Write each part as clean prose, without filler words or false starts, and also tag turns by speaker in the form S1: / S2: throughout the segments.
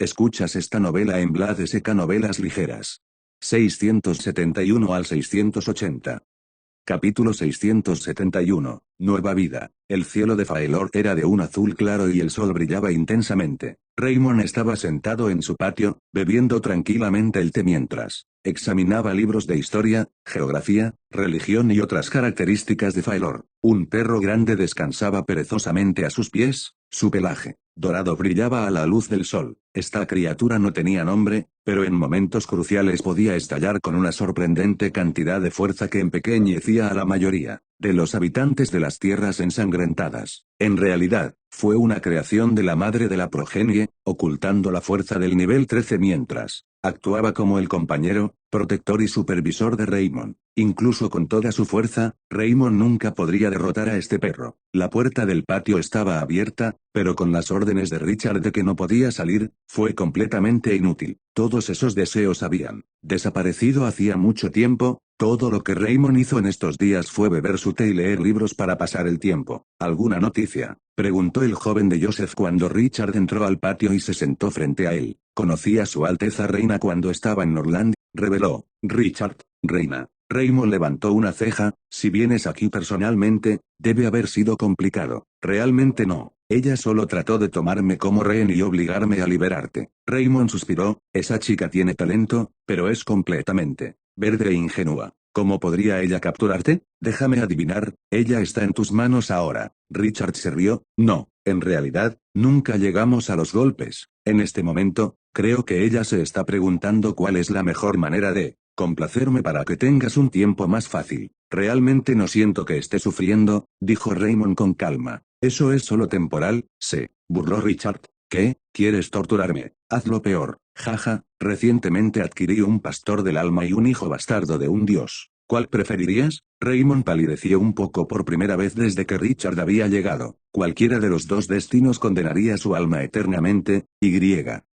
S1: Escuchas esta novela en Blad SK Novelas Ligeras. 671 al 680. Capítulo 671. Nueva vida. El cielo de Faelor era de un azul claro y el sol brillaba intensamente. Raymond estaba sentado en su patio, bebiendo tranquilamente el té mientras examinaba libros de historia, geografía, religión y otras características de Faelor. Un perro grande descansaba perezosamente a sus pies, su pelaje dorado brillaba a la luz del sol. Esta criatura no tenía nombre, pero en momentos cruciales podía estallar con una sorprendente cantidad de fuerza que empequeñecía a la mayoría de los habitantes de las tierras ensangrentadas. En realidad, fue una creación de la madre de la progenie, ocultando la fuerza del nivel 13 mientras actuaba como el compañero, protector y supervisor de Raymond. Incluso con toda su fuerza, Raymond nunca podría derrotar a este perro. La puerta del patio estaba abierta, pero con las órdenes de Richard de que no podía salir, fue completamente inútil. Todos esos deseos habían desaparecido hacía mucho tiempo. Todo lo que Raymond hizo en estos días fue beber su té y leer libros para pasar el tiempo. ¿Alguna noticia?, preguntó el joven de Joseph cuando Richard entró al patio y se sentó frente a él. Conocí a su Alteza Reina cuando estaba en Norland, reveló Richard. Reina. Raymond levantó una ceja. Si vienes aquí personalmente, debe haber sido complicado. Realmente no. Ella solo trató de tomarme como rehén y obligarme a liberarte. Raymond suspiró. Esa chica tiene talento, pero es completamente verde e ingenua. ¿Cómo podría ella capturarte? Déjame adivinar, ella está en tus manos ahora. Richard se rió. No, en realidad, nunca llegamos a los golpes. En este momento, creo que ella se está preguntando cuál es la mejor manera de complacerme para que tengas un tiempo más fácil. Realmente no siento que esté sufriendo, dijo Raymond con calma. Eso es solo temporal, se burló Richard. ¿Qué? ¿Quieres torturarme? Hazlo peor. Jaja, recientemente adquirí un pastor del alma y un hijo bastardo de un dios. ¿Cuál preferirías? Raymond palideció un poco por primera vez desde que Richard había llegado. Cualquiera de los dos destinos condenaría su alma eternamente,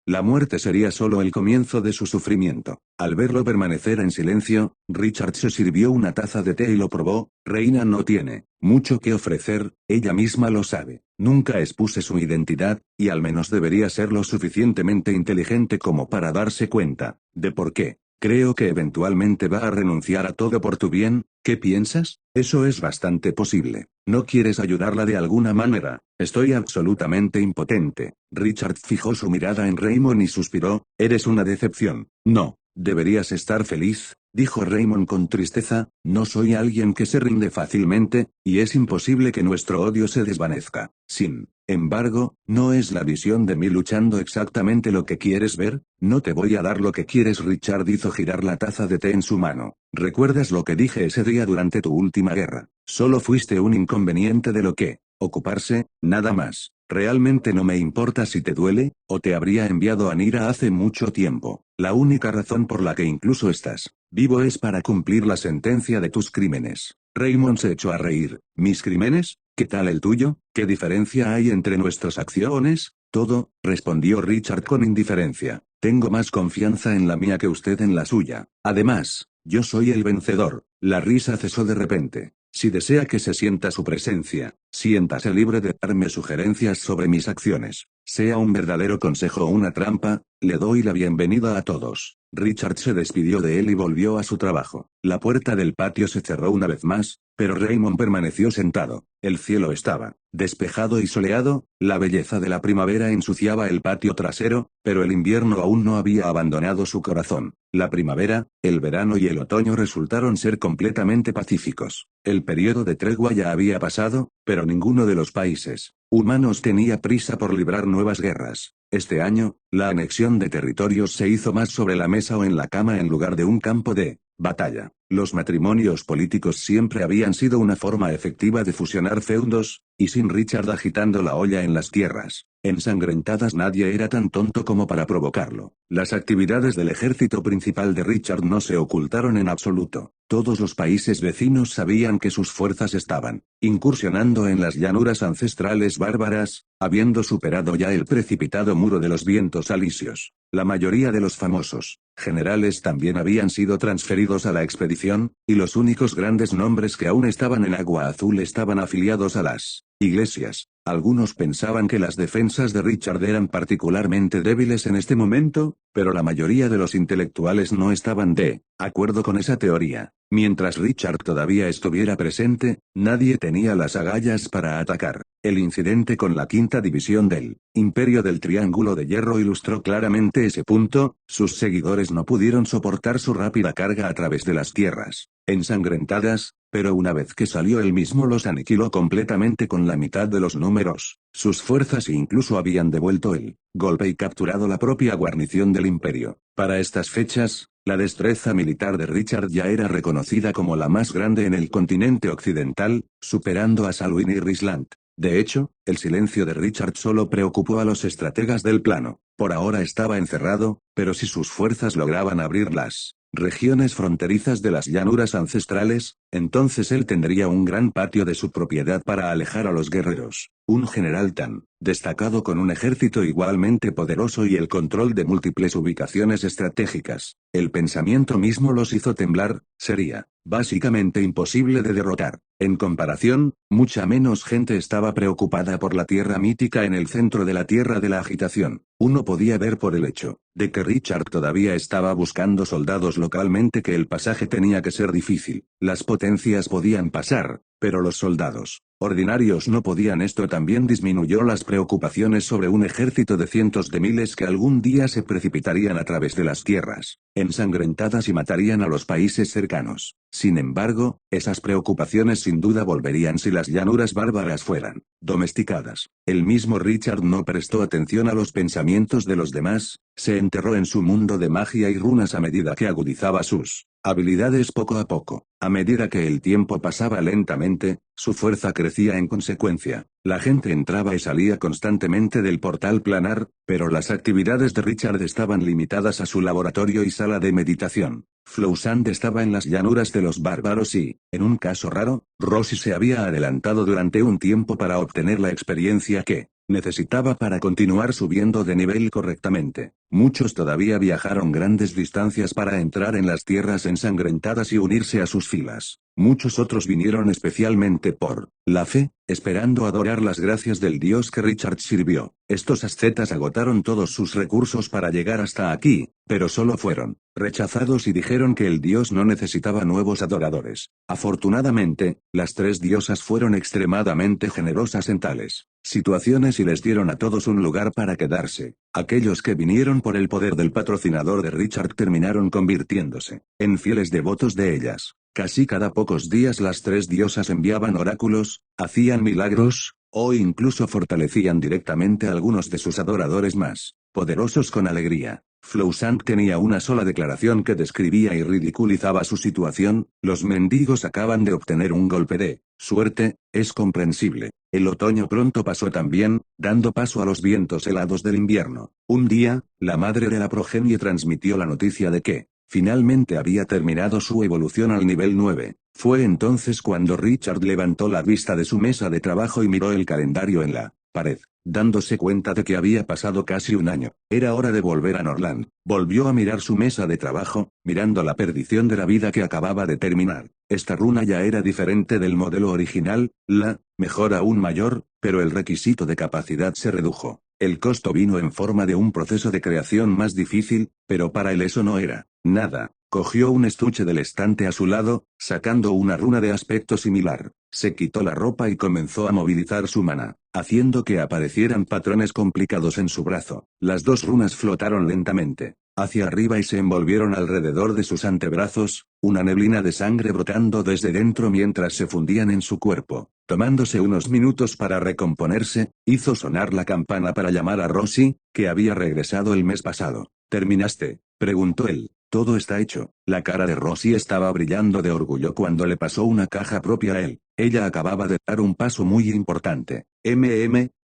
S1: la muerte sería solo el comienzo de su sufrimiento. Al verlo permanecer en silencio, Richard se sirvió una taza de té y lo probó. Reina no tiene mucho que ofrecer, ella misma lo sabe. Nunca expuse su identidad, y al menos debería ser lo suficientemente inteligente como para darse cuenta de por qué. Creo que eventualmente va a renunciar a todo por tu bien. ¿Qué piensas? Eso es bastante posible. ¿No quieres ayudarla de alguna manera? Estoy absolutamente impotente. Richard fijó su mirada en Raymond y suspiró. Eres una decepción. No, deberías estar feliz, dijo Raymond con tristeza. No soy alguien que se rinde fácilmente, y es imposible que nuestro odio se desvanezca. Sin embargo, ¿no es la visión de mí luchando exactamente lo que quieres ver? No te voy a dar lo que quieres. Richard hizo girar la taza de té en su mano. ¿Recuerdas lo que dije ese día durante tu última guerra? Solo fuiste un inconveniente de lo que ocuparse, nada más. Realmente no me importa si te duele, o te habría enviado a Nira hace mucho tiempo. La única razón por la que incluso estás vivo es para cumplir la sentencia de tus crímenes. Raymond se echó a reír. ¿Mis crímenes? ¿Qué tal el tuyo? ¿Qué diferencia hay entre nuestras acciones? Todo, respondió Richard con indiferencia. Tengo más confianza en la mía que usted en la suya. Además, yo soy el vencedor. La risa cesó de repente. Si desea que se sienta su presencia, siéntase libre de darme sugerencias sobre mis acciones. Sea un verdadero consejo o una trampa, le doy la bienvenida a todos. Richard se despidió de él y volvió a su trabajo. La puerta del patio se cerró una vez más, pero Raymond permaneció sentado. El cielo estaba despejado y soleado, la belleza de la primavera ensuciaba el patio trasero, pero el invierno aún no había abandonado su corazón. La primavera, el verano y el otoño resultaron ser completamente pacíficos. El periodo de tregua ya había pasado, pero ninguno de los países humanos tenía prisa por librar nuevas guerras. Este año, la anexión de territorios se hizo más sobre la mesa o en la cama en lugar de un campo de batalla. Los matrimonios políticos siempre habían sido una forma efectiva de fusionar feudos, y sin Richard agitando la olla en las tierras ensangrentadas nadie era tan tonto como para provocarlo. Las actividades del ejército principal de Richard no se ocultaron en absoluto. Todos los países vecinos sabían que sus fuerzas estaban incursionando en las llanuras ancestrales bárbaras, habiendo superado ya el precipitado muro de los vientos alisios. La mayoría de los famosos generales también habían sido transferidos a la expedición, y los únicos grandes nombres que aún estaban en Agua Azul estaban afiliados a las iglesias. Algunos pensaban que las defensas de Richard eran particularmente débiles en este momento, pero la mayoría de los intelectuales no estaban de acuerdo con esa teoría. Mientras Richard todavía estuviera presente, nadie tenía las agallas para atacar. El incidente con la quinta división del Imperio del Triángulo de Hierro ilustró claramente ese punto. Sus seguidores no pudieron soportar su rápida carga a través de las tierras ensangrentadas, pero una vez que salió él mismo los aniquiló completamente con la mitad de los números. Sus fuerzas incluso habían devuelto el golpe y capturado la propia guarnición del imperio. Para estas fechas, la destreza militar de Richard ya era reconocida como la más grande en el continente occidental, superando a Salween y Risland. De hecho, el silencio de Richard solo preocupó a los estrategas del plano. Por ahora estaba encerrado, pero si sus fuerzas lograban abrir las regiones fronterizas de las llanuras ancestrales, entonces él tendría un gran patio de su propiedad para alejar a los guerreros. Un general tan destacado con un ejército igualmente poderoso y el control de múltiples ubicaciones estratégicas. El pensamiento mismo los hizo temblar. Sería básicamente imposible de derrotar. En comparación, mucha menos gente estaba preocupada por la tierra mítica en el centro de la tierra de la agitación. Uno podía ver por el hecho de que Richard todavía estaba buscando soldados localmente que el pasaje tenía que ser difícil. Las potencias podían pasar, pero los soldados ordinarios no podían. Esto también disminuyó las preocupaciones sobre un ejército de cientos de miles que algún día se precipitarían a través de las tierras ensangrentadas y matarían a los países cercanos. Sin embargo, esas preocupaciones sin duda volverían si las llanuras bárbaras fueran domesticadas. El mismo Richard no prestó atención a los pensamientos de los demás, se enterró en su mundo de magia y runas a medida que agudizaba sus habilidades poco a poco. A medida que el tiempo pasaba lentamente, su fuerza crecía en consecuencia. La gente entraba y salía constantemente del portal planar, pero las actividades de Richard estaban limitadas a su laboratorio y sala de meditación. Flowsand estaba en las llanuras de los bárbaros y, en un caso raro, Rosie se había adelantado durante un tiempo para obtener la experiencia que necesitaba para continuar subiendo de nivel correctamente. Muchos todavía viajaron grandes distancias para entrar en las tierras ensangrentadas y unirse a sus filas. Muchos otros vinieron especialmente por la fe, esperando adorar las gracias del dios que Richard sirvió. Estos ascetas agotaron todos sus recursos para llegar hasta aquí, pero solo fueron rechazados y dijeron que el dios no necesitaba nuevos adoradores. Afortunadamente, las tres diosas fueron extremadamente generosas en tales situaciones y les dieron a todos un lugar para quedarse. Aquellos que vinieron por el poder del patrocinador de Richard terminaron convirtiéndose en fieles devotos de ellas. Casi cada pocos días las tres diosas enviaban oráculos, hacían milagros, o incluso fortalecían directamente a algunos de sus adoradores más poderosos con alegría. Flowsand tenía una sola declaración que describía y ridiculizaba su situación: los mendigos acaban de obtener un golpe de suerte. Es comprensible. El otoño pronto pasó también, dando paso a los vientos helados del invierno. Un día, la madre de la progenie transmitió la noticia de que finalmente había terminado su evolución al nivel 9. Fue entonces cuando Richard levantó la vista de su mesa de trabajo y miró el calendario en la pared, dándose cuenta de que había pasado casi un año. Era hora de volver a Norland. Volvió a mirar su mesa de trabajo, mirando la perdición de la vida que acababa de terminar. Esta runa ya era diferente del modelo original, la mejor aún mayor, pero el requisito de capacidad se redujo. El costo vino en forma de un proceso de creación más difícil, pero para él eso no era nada. Cogió un estuche del estante a su lado, sacando una runa de aspecto similar. Se quitó la ropa y comenzó a movilizar su mana, haciendo que aparecieran patrones complicados en su brazo. Las dos runas flotaron lentamente hacia arriba y se envolvieron alrededor de sus antebrazos, una neblina de sangre brotando desde dentro mientras se fundían en su cuerpo. Tomándose unos minutos para recomponerse, hizo sonar la campana para llamar a Rosie, que había regresado el mes pasado. ¿Terminaste?, preguntó él. Todo está hecho. La cara de Rosie estaba brillando de orgullo cuando le pasó una caja propia a él. Ella acababa de dar un paso muy importante.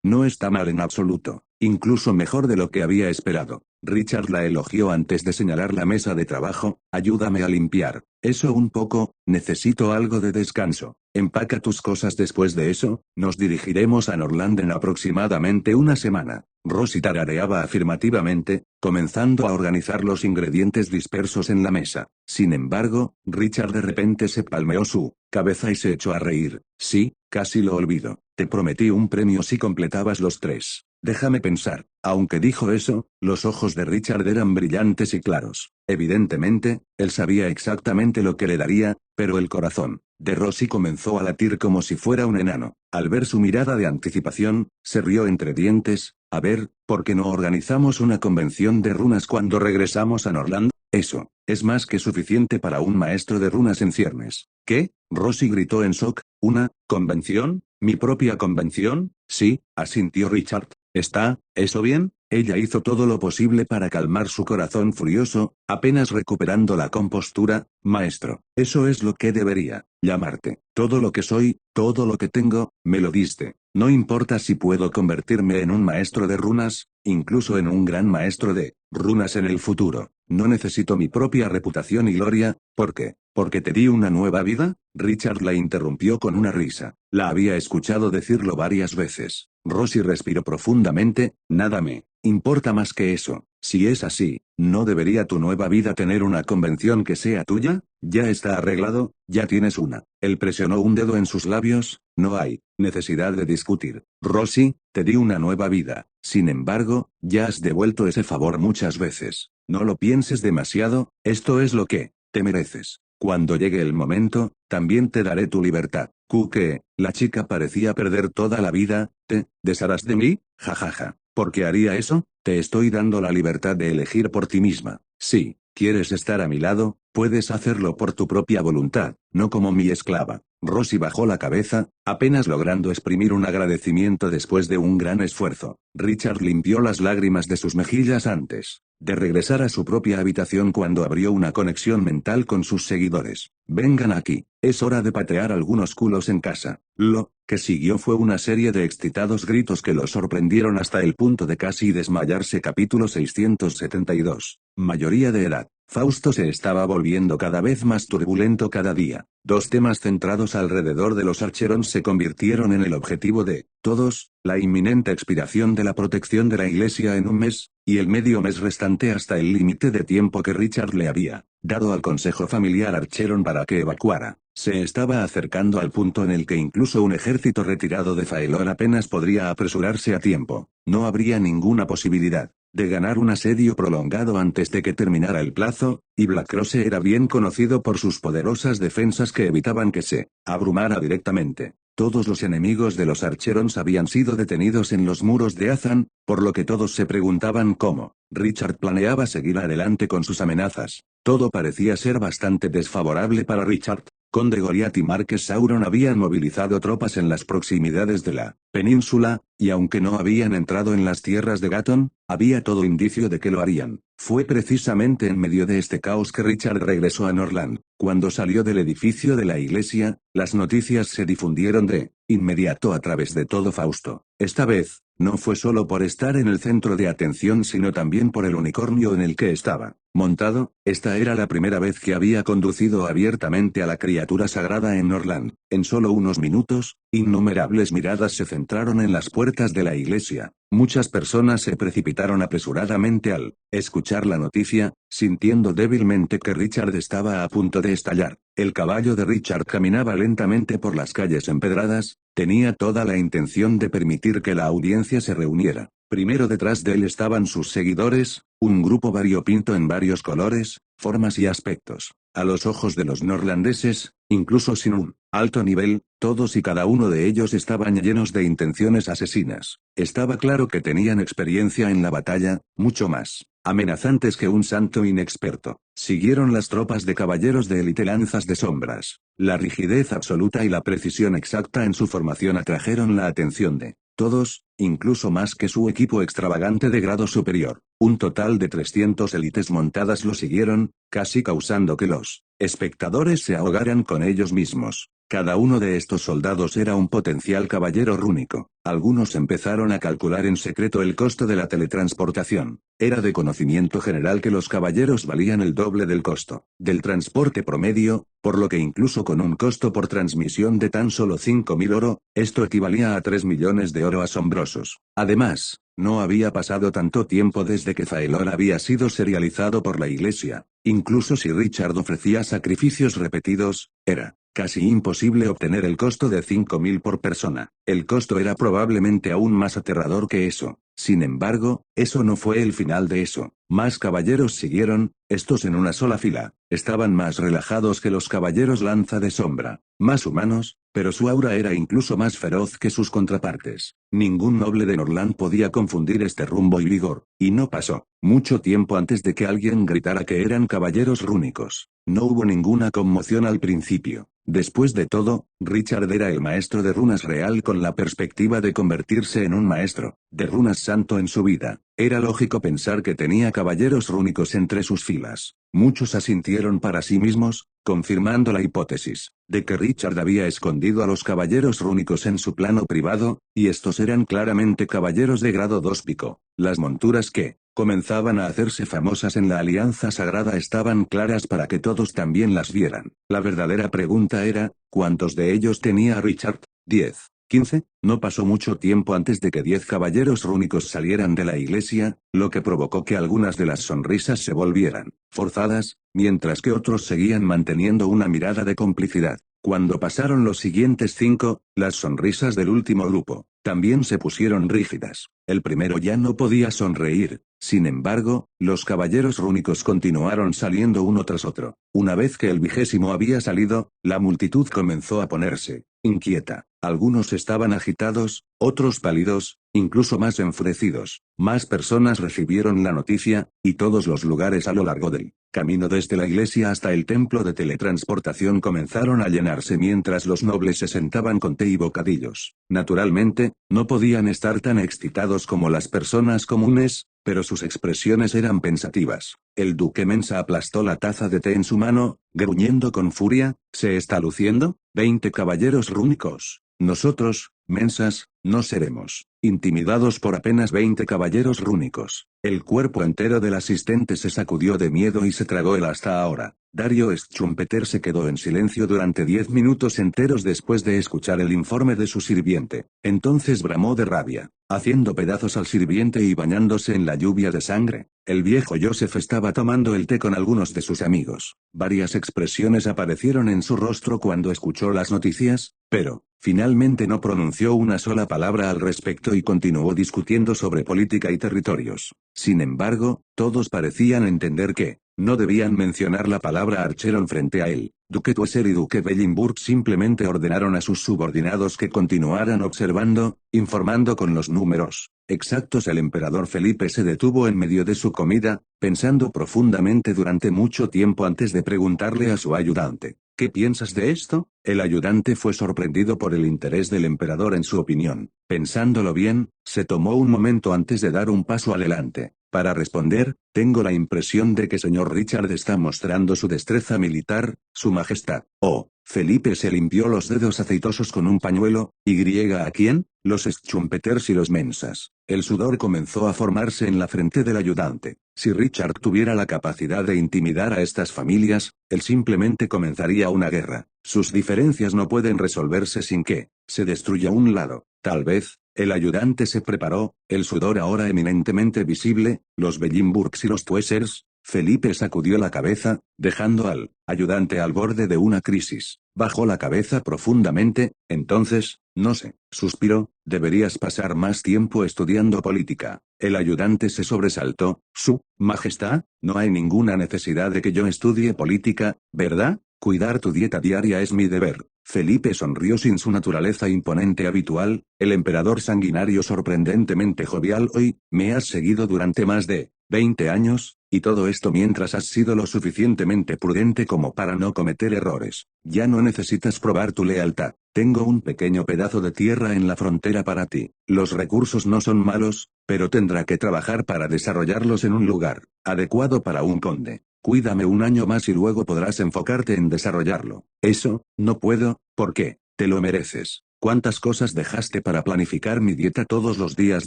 S1: No está mal en absoluto. Incluso mejor de lo que había esperado. Richard la elogió antes de señalar la mesa de trabajo. Ayúdame a limpiar eso un poco, necesito algo de descanso. Empaca tus cosas. Después de eso, nos dirigiremos a Norland en aproximadamente una semana. Rosie tarareaba afirmativamente, comenzando a organizar los ingredientes dispersos en la mesa. Sin embargo, Richard de repente se palmeó su cabeza y se echó a reír. Sí, casi lo olvido. te prometí un premio si completabas los 3. Déjame pensar. Aunque dijo eso, los ojos de Richard eran brillantes y claros. Evidentemente, él sabía exactamente lo que le daría, pero el corazón de Rosie comenzó a latir como si fuera un enano. Al ver su mirada de anticipación, se rió entre dientes. A ver, ¿por qué no organizamos una convención de runas cuando regresamos a Norland? Eso es más que suficiente para un maestro de runas en ciernes. ¿Qué? Rosie gritó en shock. ¿Una convención? ¿Mi propia convención? Sí, asintió Richard. ¿Está eso bien? Ella hizo todo lo posible para calmar su corazón furioso, apenas recuperando la compostura. Maestro, eso es lo que debería llamarte. Todo lo que soy, todo lo que tengo, me lo diste. No importa si puedo convertirme en un maestro de runas, incluso en un gran maestro de runas en el futuro. No necesito mi propia reputación y gloria. ¿Por qué? ¿Porque te di una nueva vida? Richard la interrumpió con una risa. La había escuchado decirlo varias veces. Rosie respiró profundamente. Nada me importa más que eso. Si es así, ¿no debería tu nueva vida tener una convención que sea tuya? Ya está arreglado, ya tienes una. Él presionó un dedo en sus labios. No hay necesidad de discutir. Rosie, te di una nueva vida. Sin embargo, ya has devuelto ese favor muchas veces. No lo pienses demasiado, esto es lo que te mereces. Cuando llegue el momento, también te daré tu libertad. ¿Qué? La chica parecía perder toda la vida. ¿Te desharás de mí? Jajaja. ¿Por qué haría eso? Te estoy dando la libertad de elegir por ti misma. Sí, ¿quieres estar a mi lado? Puedes hacerlo por tu propia voluntad, no como mi esclava. Rosie bajó la cabeza, apenas logrando exprimir un agradecimiento después de un gran esfuerzo. Richard limpió las lágrimas de sus mejillas antes de regresar a su propia habitación cuando abrió una conexión mental con sus seguidores. Vengan aquí, es hora de patear algunos culos en casa. Lo que siguió fue una serie de excitados gritos que lo sorprendieron hasta el punto de casi desmayarse. Capítulo 672. Mayoría de edad. Fausto se estaba volviendo cada vez más turbulento cada día. Dos temas centrados alrededor de los Archerons se convirtieron en el objetivo de todos: la inminente expiración de la protección de la Iglesia en un mes, y el medio mes restante hasta el límite de tiempo que Richard le había dado al Consejo Familiar Archeron para que evacuara. Se estaba acercando al punto en el que incluso un ejército retirado de Faelor apenas podría apresurarse a tiempo. No habría ninguna posibilidad de ganar un asedio prolongado antes de que terminara el plazo, y Blackcrosse era bien conocido por sus poderosas defensas que evitaban que se abrumara directamente. Todos los enemigos de los Archerons habían sido detenidos en los muros de Azan, por lo que todos se preguntaban cómo Richard planeaba seguir adelante con sus amenazas. Todo parecía ser bastante desfavorable para Richard. Conde Goliath y Marqués Sauron habían movilizado tropas en las proximidades de la península, y aunque no habían entrado en las tierras de Gaton, había todo indicio de que lo harían. Fue precisamente en medio de este caos que Richard regresó a Norland. Cuando salió del edificio de la iglesia, las noticias se difundieron de inmediato a través de todo Fausto. Esta vez, no fue solo por estar en el centro de atención sino también por el unicornio en el que estaba montado. Esta era la primera vez que había conducido abiertamente a la criatura sagrada en Norland. En solo unos minutos, innumerables miradas se centraron en las puertas de la iglesia. Muchas personas se precipitaron apresuradamente al escuchar la noticia, sintiendo débilmente que Richard estaba a punto de estallar. El caballo de Richard caminaba lentamente por las calles empedradas, tenía toda la intención de permitir que la audiencia se reuniera. Primero detrás de él estaban sus seguidores, un grupo variopinto en varios colores, formas y aspectos. A los ojos de los norlandeses, incluso sin un alto nivel, todos y cada uno de ellos estaban llenos de intenciones asesinas. Estaba claro que tenían experiencia en la batalla, mucho más amenazantes que un santo inexperto. Siguieron las tropas de caballeros de élite lanzas de sombras. La rigidez absoluta y la precisión exacta en su formación atrajeron la atención de todos, incluso más que su equipo extravagante de grado superior. Un total de 300 élites montadas lo siguieron, casi causando que los espectadores se ahogaran con ellos mismos. Cada uno de estos soldados era un potencial caballero rúnico. Algunos empezaron a calcular en secreto el costo de la teletransportación. Era de conocimiento general que los caballeros valían el doble del costo del transporte promedio, por lo que incluso con un costo por transmisión de tan solo 5.000 oro, esto equivalía a 3 millones de oro asombrosos. Además, no había pasado tanto tiempo desde que Faelor había sido serializado por la Iglesia. Incluso si Richard ofrecía sacrificios repetidos, era casi imposible obtener el costo de 5.000 por persona. El costo era probablemente aún más aterrador que eso. Sin embargo, eso no fue el final de eso. Más caballeros siguieron, estos en una sola fila. Estaban más relajados que los caballeros lanza de sombra, más humanos, pero su aura era incluso más feroz que sus contrapartes. Ningún noble de Norland podía confundir este rumbo y vigor, y no pasó mucho tiempo antes de que alguien gritara que eran caballeros rúnicos. No hubo ninguna conmoción al principio. Después de todo, Richard era el maestro de runas real con la perspectiva de convertirse en un maestro de runas santo en su vida. Era lógico pensar que tenía caballeros rúnicos entre sus filas. Muchos asintieron para sí mismos, confirmando la hipótesis de que Richard había escondido a los caballeros rúnicos en su plano privado, y estos eran claramente caballeros de grado 2 pico. Las monturas que comenzaban a hacerse famosas en la Alianza Sagrada estaban claras para que todos también las vieran. La verdadera pregunta era, ¿cuántos de ellos tenía Richard? 10. 15. No pasó mucho tiempo antes de que 10 caballeros rúnicos salieran de la iglesia, lo que provocó que algunas de las sonrisas se volvieran forzadas, mientras que otros seguían manteniendo una mirada de complicidad. Cuando pasaron los siguientes 5, las sonrisas del último grupo también se pusieron rígidas. El primero ya no podía sonreír. Sin embargo, los caballeros rúnicos continuaron saliendo uno tras otro. Una vez que el 20º había salido, la multitud comenzó a ponerse inquieta. Algunos estaban agitados, otros pálidos, incluso más enfurecidos. Más personas recibieron la noticia, y todos los lugares a lo largo del camino desde la iglesia hasta el templo de teletransportación comenzaron a llenarse mientras los nobles se sentaban con té y bocadillos. Naturalmente, no podían estar tan excitados como las personas comunes, pero sus expresiones eran pensativas. El duque Mensa aplastó la taza de té en su mano, gruñendo con furia, ¿se está luciendo? 20 caballeros rúnicos. Nosotros, mensas, no seremos intimidados por apenas 20 caballeros rúnicos. El cuerpo entero del asistente se sacudió de miedo y se tragó el hasta ahora. Dario Schumpeter se quedó en silencio durante 10 minutos enteros después de escuchar el informe de su sirviente. Entonces bramó de rabia, haciendo pedazos al sirviente y bañándose en la lluvia de sangre. El viejo Joseph estaba tomando el té con algunos de sus amigos. Varias expresiones aparecieron en su rostro cuando escuchó las noticias, pero, finalmente no pronunció una sola palabra al respecto y continuó discutiendo sobre política y territorios. Sin embargo, todos parecían entender que no debían mencionar la palabra Archeron frente a él. Duque Tueser y Duque Bellinburg simplemente ordenaron a sus subordinados que continuaran observando, informando con los números exactos. El emperador Felipe se detuvo en medio de su comida, pensando profundamente durante mucho tiempo antes de preguntarle a su ayudante, ¿qué piensas de esto? El ayudante fue sorprendido por el interés del emperador en su opinión. Pensándolo bien, se tomó un momento antes de dar un paso adelante. Para responder, tengo la impresión de que señor Richard está mostrando su destreza militar, su majestad. Oh, Felipe se limpió los dedos aceitosos con un pañuelo, ¿y a quién? Los Schumpeters y los Mensas. El sudor comenzó a formarse en la frente del ayudante. Si Richard tuviera la capacidad de intimidar a estas familias, él simplemente comenzaría una guerra. Sus diferencias no pueden resolverse sin que se destruya un lado. Tal vez. El ayudante se preparó, el sudor ahora eminentemente visible, los Bellinburgs y los Tuesers. Felipe sacudió la cabeza, dejando al ayudante al borde de una crisis. Bajó la cabeza profundamente, entonces, no sé, suspiró, deberías pasar más tiempo estudiando política. El ayudante se sobresaltó, Su Majestad, no hay ninguna necesidad de que yo estudie política, ¿verdad? Cuidar tu dieta diaria es mi deber. Felipe sonrió sin su naturaleza imponente habitual, el emperador sanguinario sorprendentemente jovial hoy, me has seguido durante más de 20 años, y todo esto mientras has sido lo suficientemente prudente como para no cometer errores. Ya no necesitas probar tu lealtad. Tengo un pequeño pedazo de tierra en la frontera para ti. Los recursos no son malos, pero tendrá que trabajar para desarrollarlos en un lugar adecuado para un conde. Cuídame un año más y luego podrás enfocarte en desarrollarlo. Eso, no puedo, ¿por qué? Te lo mereces. ¿Cuántas cosas dejaste para planificar mi dieta todos los días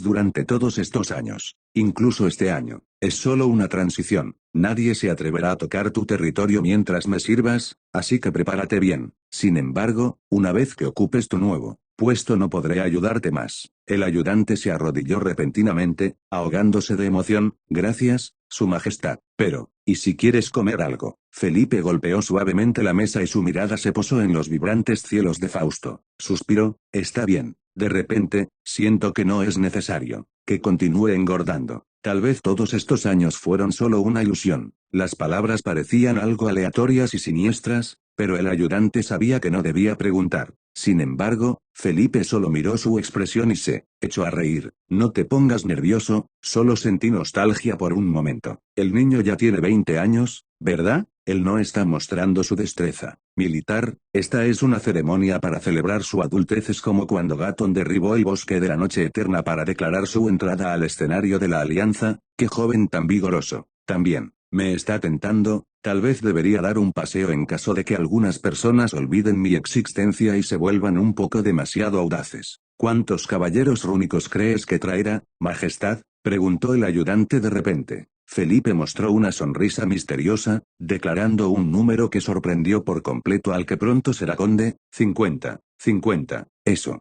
S1: durante todos estos años? Incluso este año. Es solo una transición. Nadie se atreverá a tocar tu territorio mientras me sirvas, así que prepárate bien. Sin embargo, una vez que ocupes tu nuevo puesto no podré ayudarte más. El ayudante se arrodilló repentinamente, ahogándose de emoción. Gracias, Su Majestad. Pero, ¿y si quieres comer algo? Felipe golpeó suavemente la mesa y su mirada se posó en los vibrantes cielos de Fausto. Suspiró, está bien. De repente, siento que no es necesario que continúe engordando. Tal vez todos estos años fueron solo una ilusión. Las palabras parecían algo aleatorias y siniestras, pero el ayudante sabía que no debía preguntar. Sin embargo, Felipe solo miró su expresión y se echó a reír. No te pongas nervioso, solo sentí nostalgia por un momento. El niño ya tiene 20 años, ¿verdad? Él no está mostrando su destreza militar, esta es una ceremonia para celebrar su adultez. Es como cuando Gatón derribó el bosque de la Noche Eterna para declarar su entrada al escenario de la Alianza. Qué joven tan vigoroso. También, me está tentando, tal vez debería dar un paseo en caso de que algunas personas olviden mi existencia y se vuelvan un poco demasiado audaces. ¿Cuántos caballeros rúnicos crees que traerá, Majestad? Preguntó el ayudante de repente. Felipe mostró una sonrisa misteriosa, declarando un número que sorprendió por completo al que pronto será conde. 50. 50. Eso.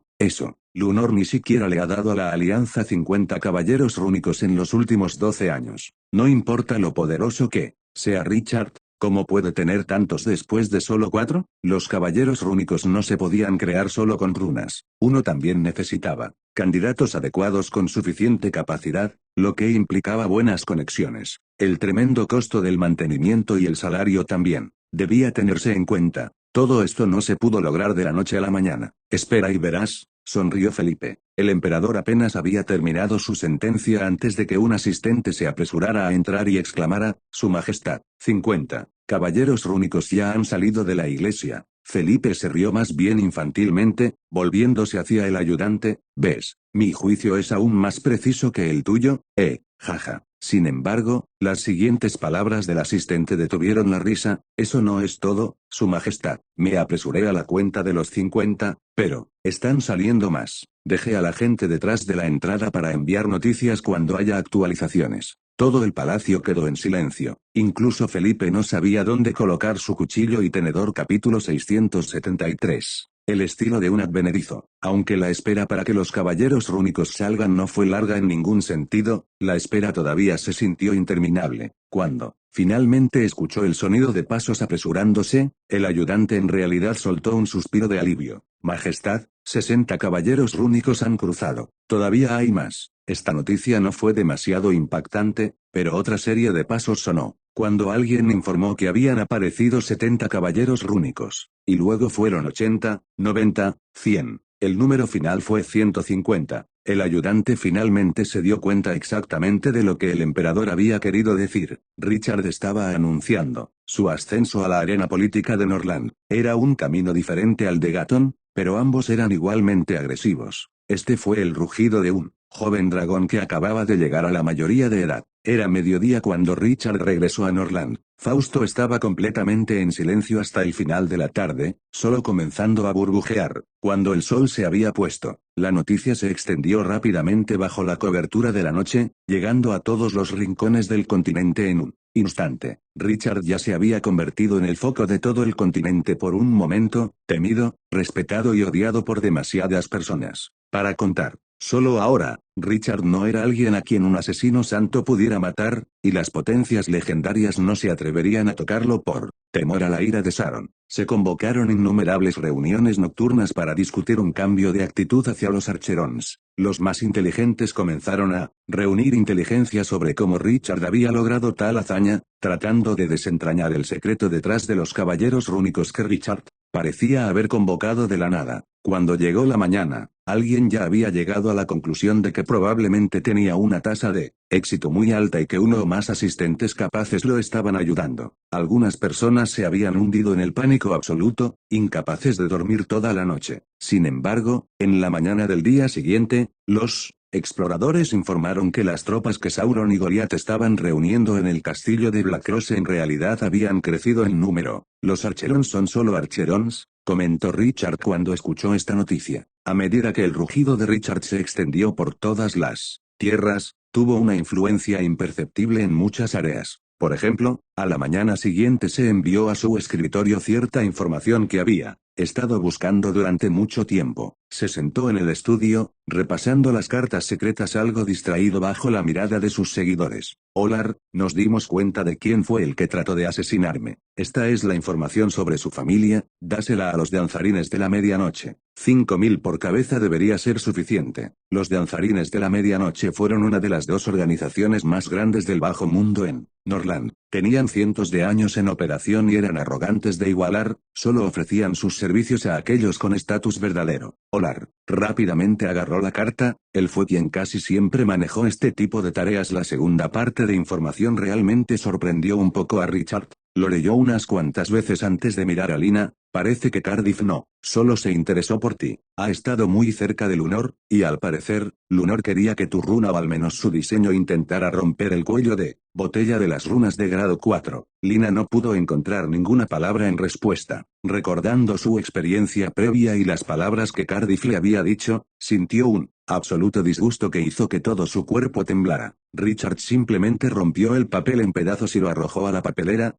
S1: Lunor ni siquiera le ha dado a la alianza 50 caballeros rúnicos en los últimos 12 años. No importa lo poderoso que sea Richard, ¿cómo puede tener tantos después de solo 4? Los caballeros rúnicos no se podían crear solo con runas. Uno también necesitaba candidatos adecuados con suficiente capacidad, lo que implicaba buenas conexiones. El tremendo costo del mantenimiento y el salario también debía tenerse en cuenta. Todo esto no se pudo lograr de la noche a la mañana. Espera y verás, sonrió Felipe. El emperador apenas había terminado su sentencia antes de que un asistente se apresurara a entrar y exclamara, Su Majestad. 50 caballeros rúnicos ya han salido de la iglesia. Felipe se rió más bien infantilmente, volviéndose hacia el ayudante. ¿Ves? Mi juicio es aún más preciso que el tuyo, jaja. Sin embargo, las siguientes palabras del asistente detuvieron la risa. Eso no es todo, Su Majestad. Me apresuré a la cuenta de los 50, pero están saliendo más. Dejé a la gente detrás de la entrada para enviar noticias cuando haya actualizaciones. Todo el palacio quedó en silencio. Incluso Felipe no sabía dónde colocar su cuchillo y tenedor. Capítulo 673. El estilo de un advenedizo. Aunque la espera para que los caballeros rúnicos salgan no fue larga en ningún sentido, la espera todavía se sintió interminable. Cuando finalmente escuchó el sonido de pasos apresurándose, el ayudante en realidad soltó un suspiro de alivio. Majestad, 60 caballeros rúnicos han cruzado. Todavía hay más. Esta noticia no fue demasiado impactante, pero otra serie de pasos sonó, cuando alguien informó que habían aparecido 70 caballeros rúnicos, y luego fueron 80, 90, 100. El número final fue 150. El ayudante finalmente se dio cuenta exactamente de lo que el emperador había querido decir. Richard estaba anunciando su ascenso a la arena política de Norland. Era un camino diferente al de Gatón, pero ambos eran igualmente agresivos. Este fue el rugido de un joven dragón que acababa de llegar a la mayoría de edad. Era mediodía cuando Richard regresó a Norland. Fausto estaba completamente en silencio hasta el final de la tarde, solo comenzando a burbujear. Cuando el sol se había puesto, la noticia se extendió rápidamente bajo la cobertura de la noche, llegando a todos los rincones del continente en un instante. Richard ya se había convertido en el foco de todo el continente por un momento, temido, respetado y odiado por demasiadas personas. Para contar. Solo ahora, Richard no era alguien a quien un asesino santo pudiera matar, y las potencias legendarias no se atreverían a tocarlo por temor a la ira de Sauron. Se convocaron innumerables reuniones nocturnas para discutir un cambio de actitud hacia los Archerons. Los más inteligentes comenzaron a reunir inteligencia sobre cómo Richard había logrado tal hazaña, tratando de desentrañar el secreto detrás de los caballeros rúnicos que Richard parecía haber convocado de la nada. Cuando llegó la mañana, alguien ya había llegado a la conclusión de que probablemente tenía una tasa de éxito muy alta y que uno o más asistentes capaces lo estaban ayudando. Algunas personas se habían hundido en el pánico absoluto, incapaces de dormir toda la noche. Sin embargo, en la mañana del día siguiente, los exploradores informaron que las tropas que Sauron y Goliath estaban reuniendo en el castillo de Blackross en realidad habían crecido en número. ¿Los Archerons son solo Archerons?, comentó Richard cuando escuchó esta noticia. A medida que el rugido de Richard se extendió por todas las tierras, tuvo una influencia imperceptible en muchas áreas. Por ejemplo, A la mañana siguiente se envió a su escritorio cierta información que había estado buscando durante mucho tiempo. Se sentó en el estudio, repasando las cartas secretas algo distraído bajo la mirada de sus seguidores. Olar, nos dimos cuenta de quién fue el que trató de asesinarme. Esta es la información sobre su familia, dásela a los danzarines de la medianoche. 5.000 por cabeza debería ser suficiente. Los danzarines de la medianoche fueron una de las dos organizaciones más grandes del bajo mundo en Norland. Tenían cientos de años en operación y eran arrogantes de igualar, solo ofrecían sus servicios a aquellos con estatus verdadero. Olar rápidamente agarró la carta, él fue quien casi siempre manejó este tipo de tareas. La segunda parte de información realmente sorprendió un poco a Richard. Lo leyó unas cuantas veces antes de mirar a Lina. Parece que Cardiff no solo se interesó por ti, ha estado muy cerca de Lunor, y al parecer, Lunor quería que tu runa o al menos su diseño intentara romper el cuello de botella de las runas de grado 4. Lina no pudo encontrar ninguna palabra en respuesta. Recordando su experiencia previa y las palabras que Cardiff le había dicho, sintió un absoluto disgusto que hizo que todo su cuerpo temblara. Richard simplemente rompió el papel en pedazos y lo arrojó a la papelera.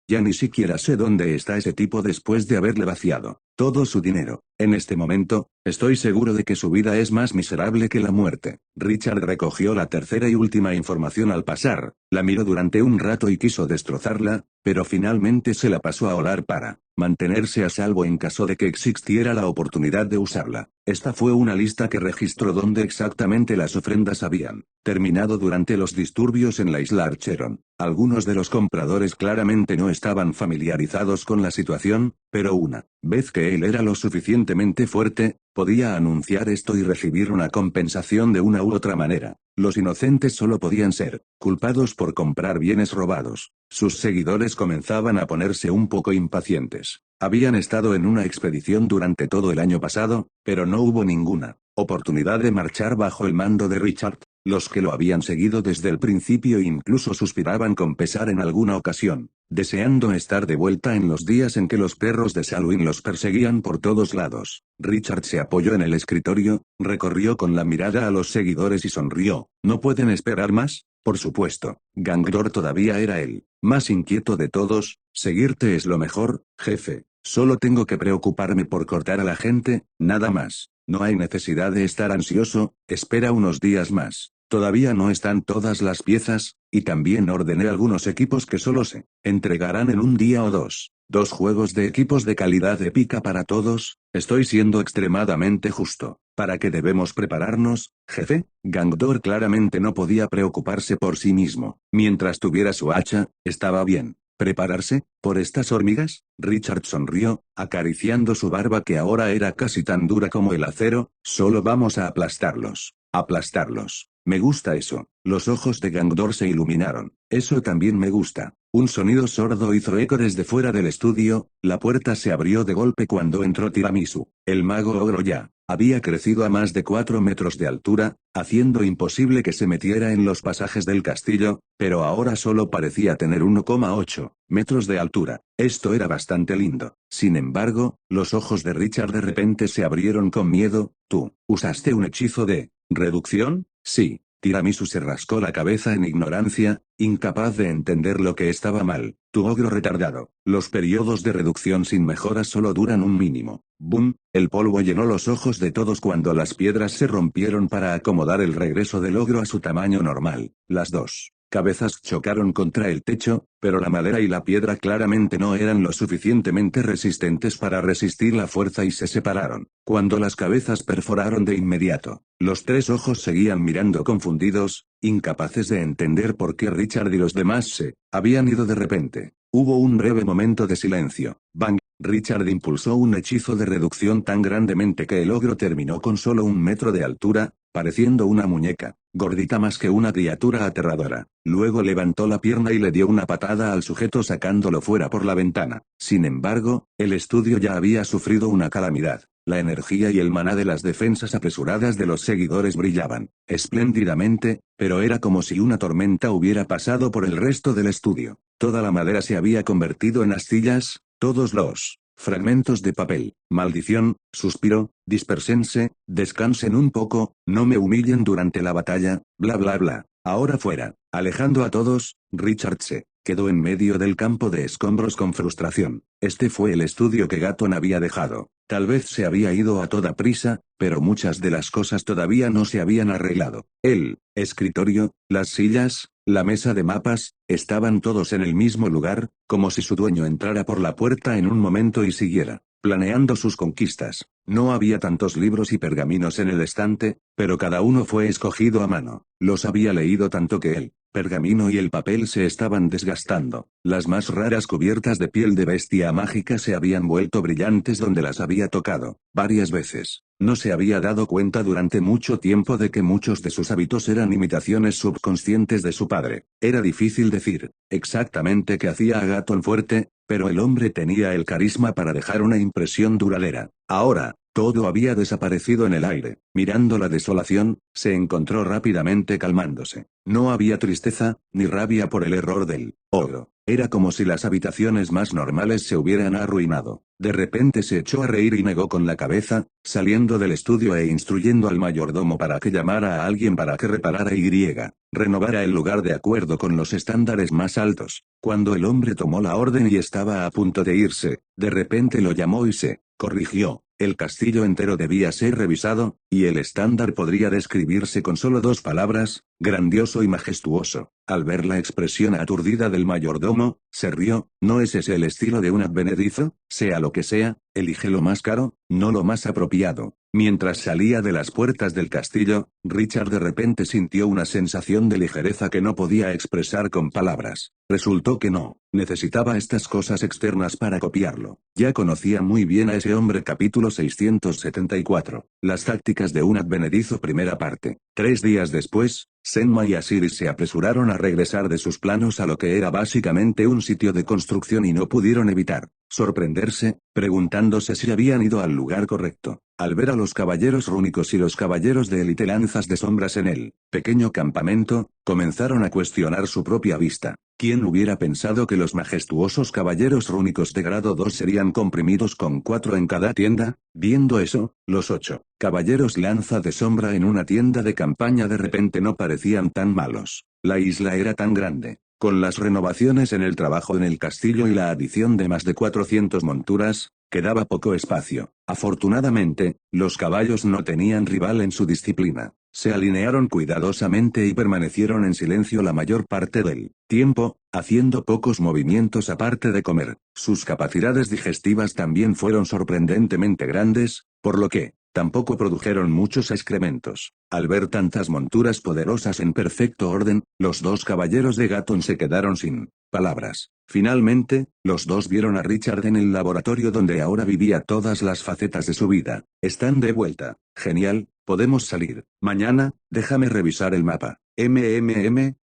S1: Ya ni siquiera sé dónde está ese tipo después de haberle vaciado todo su dinero. En este momento, estoy seguro de que su vida es más miserable que la muerte. Richard recogió la tercera y última información al pasar, la miró durante un rato y quiso destrozarla, pero finalmente se la pasó a Olar para mantenerse a salvo en caso de que existiera la oportunidad de usarla. Esta fue una lista que registró dónde exactamente las ofrendas habían terminado durante los disturbios en la isla Archeron. Algunos de los compradores claramente no estaban familiarizados con la situación, pero una vez que él era lo suficientemente fuerte, podía anunciar esto y recibir una compensación de una u otra manera. Los inocentes solo podían ser culpados por comprar bienes robados. Sus seguidores comenzaban a ponerse un poco impacientes. Habían estado en una expedición durante todo el año pasado, pero no hubo ninguna oportunidad de marchar bajo el mando de Richard. Los que lo habían seguido desde el principio incluso suspiraban con pesar en alguna ocasión, deseando estar de vuelta en los días en que los perros de Selwyn los perseguían por todos lados. Richard se apoyó en el escritorio, recorrió con la mirada a los seguidores y sonrió. ¿No pueden esperar más? Por supuesto. Gangdor todavía era el más inquieto de todos. Seguirte es lo mejor, jefe. Solo tengo que preocuparme por cortar a la gente, nada más. No hay necesidad de estar ansioso, espera unos días más. Todavía no están todas las piezas, y también ordené algunos equipos que solo se entregarán en un día o dos. 2 juegos de equipos de calidad épica para todos. Estoy siendo extremadamente justo. ¿Para qué debemos prepararnos, jefe? Gangdor claramente no podía preocuparse por sí mismo. Mientras tuviera su hacha, estaba bien. ¿Prepararse, por estas hormigas? Richard sonrió, acariciando su barba que ahora era casi tan dura como el acero. Solo vamos a aplastarlos. Aplastarlos. Me gusta eso. Los ojos de Gangdor se iluminaron. Eso también me gusta. Un sonido sordo hizo eco desde fuera del estudio. La puerta se abrió de golpe cuando entró Tiramisu. El mago ogro ya había crecido a más de 4 metros de altura, haciendo imposible que se metiera en los pasajes del castillo, pero ahora solo parecía tener 1,8 metros de altura. Esto era bastante lindo. Sin embargo, los ojos de Richard de repente se abrieron con miedo. ¿Tú usaste un hechizo de reducción? Sí. Tiramisu se rascó la cabeza en ignorancia, incapaz de entender lo que estaba mal. Tu ogro retardado. Los periodos de reducción sin mejoras solo duran un mínimo. ¡Bum! El polvo llenó los ojos de todos cuando las piedras se rompieron para acomodar el regreso del ogro a su tamaño normal. Las dos cabezas chocaron contra el techo, pero la madera y la piedra claramente no eran lo suficientemente resistentes para resistir la fuerza y se separaron. Cuando las cabezas perforaron de inmediato, los 3 ojos seguían mirando confundidos, incapaces de entender por qué Richard y los demás se habían ido de repente. Hubo un breve momento de silencio. Bang. Richard impulsó un hechizo de reducción tan grandemente que el ogro terminó con solo 1 metro de altura, pareciendo una muñeca, gordita más que una criatura aterradora. Luego levantó la pierna y le dio una patada al sujeto sacándolo fuera por la ventana. Sin embargo, el estudio ya había sufrido una calamidad. La energía y el maná de las defensas apresuradas de los seguidores brillaban espléndidamente, pero era como si una tormenta hubiera pasado por el resto del estudio. Toda la madera se había convertido en astillas, todos los fragmentos de papel. Maldición, suspiró, dispérsense, descansen un poco, no me humillen durante la batalla, bla bla bla. Ahora fuera. Alejando a todos, Richard se Quedó en medio del campo de escombros con frustración. Este fue el estudio que Gatton había dejado. Tal vez se había ido a toda prisa, pero muchas de las cosas todavía no se habían arreglado. El escritorio, las sillas, la mesa de mapas, estaban todos en el mismo lugar, como si su dueño entrara por la puerta en un momento y siguiera planeando sus conquistas. No había tantos libros y pergaminos en el estante, pero cada uno fue escogido a mano. Los había leído tanto que el pergamino y el papel se estaban desgastando. Las más raras cubiertas de piel de bestia mágica se habían vuelto brillantes donde las había tocado, varias veces. No se había dado cuenta durante mucho tiempo de que muchos de sus hábitos eran imitaciones subconscientes de su padre. Era difícil decir exactamente qué hacía a Gatton fuerte, pero el hombre tenía el carisma para dejar una impresión duradera. Ahora, todo había desaparecido en el aire. Mirando la desolación, se encontró rápidamente calmándose. No había tristeza, ni rabia por el error del ogro. Era como si las habitaciones más normales se hubieran arruinado. De repente se echó a reír y negó con la cabeza, saliendo del estudio e instruyendo al mayordomo para que llamara a alguien para que reparara y renovara el lugar de acuerdo con los estándares más altos. Cuando el hombre tomó la orden y estaba a punto de irse, de repente lo llamó y se corrigió. El castillo entero debía ser revisado, y el estándar podría describirse con solo 2 palabras: grandioso y majestuoso. Al ver la expresión aturdida del mayordomo, se rió. ¿No es ese el estilo de un advenedizo? Sea lo que sea, elige lo más caro, no lo más apropiado. Mientras salía de las puertas del castillo, Richard de repente sintió una sensación de ligereza que no podía expresar con palabras. Resultó que no necesitaba estas cosas externas para copiarlo. Ya conocía muy bien a ese hombre. Capítulo 674. Las tácticas de un advenedizo. Primera parte. 3 días después, Senma y Asiris se apresuraron a regresar de sus planos a lo que era básicamente un sitio de construcción y no pudieron evitar sorprenderse, preguntándose si habían ido al lugar correcto. Al ver a los caballeros rúnicos y los caballeros de élite lanzas de sombras en el pequeño campamento, comenzaron a cuestionar su propia vista. ¿Quién hubiera pensado que los majestuosos caballeros rúnicos de grado 2 serían comprimidos con 4 en cada tienda? Viendo eso, los 8 caballeros lanza de sombra en una tienda de campaña de repente no parecían tan malos. La isla era tan grande. Con las renovaciones en el trabajo en el castillo y la adición de más de 400 monturas, quedaba poco espacio. Afortunadamente, los caballos no tenían rival en su disciplina. Se alinearon cuidadosamente y permanecieron en silencio la mayor parte del tiempo, haciendo pocos movimientos aparte de comer. Sus capacidades digestivas también fueron sorprendentemente grandes, por lo que tampoco produjeron muchos excrementos. Al ver tantas monturas poderosas en perfecto orden, los 2 caballeros de Gatton se quedaron sin palabras. Finalmente, los 2 vieron a Richard en el laboratorio donde ahora vivía todas las facetas de su vida. Están de vuelta. Genial, podemos salir. Mañana, déjame revisar el mapa.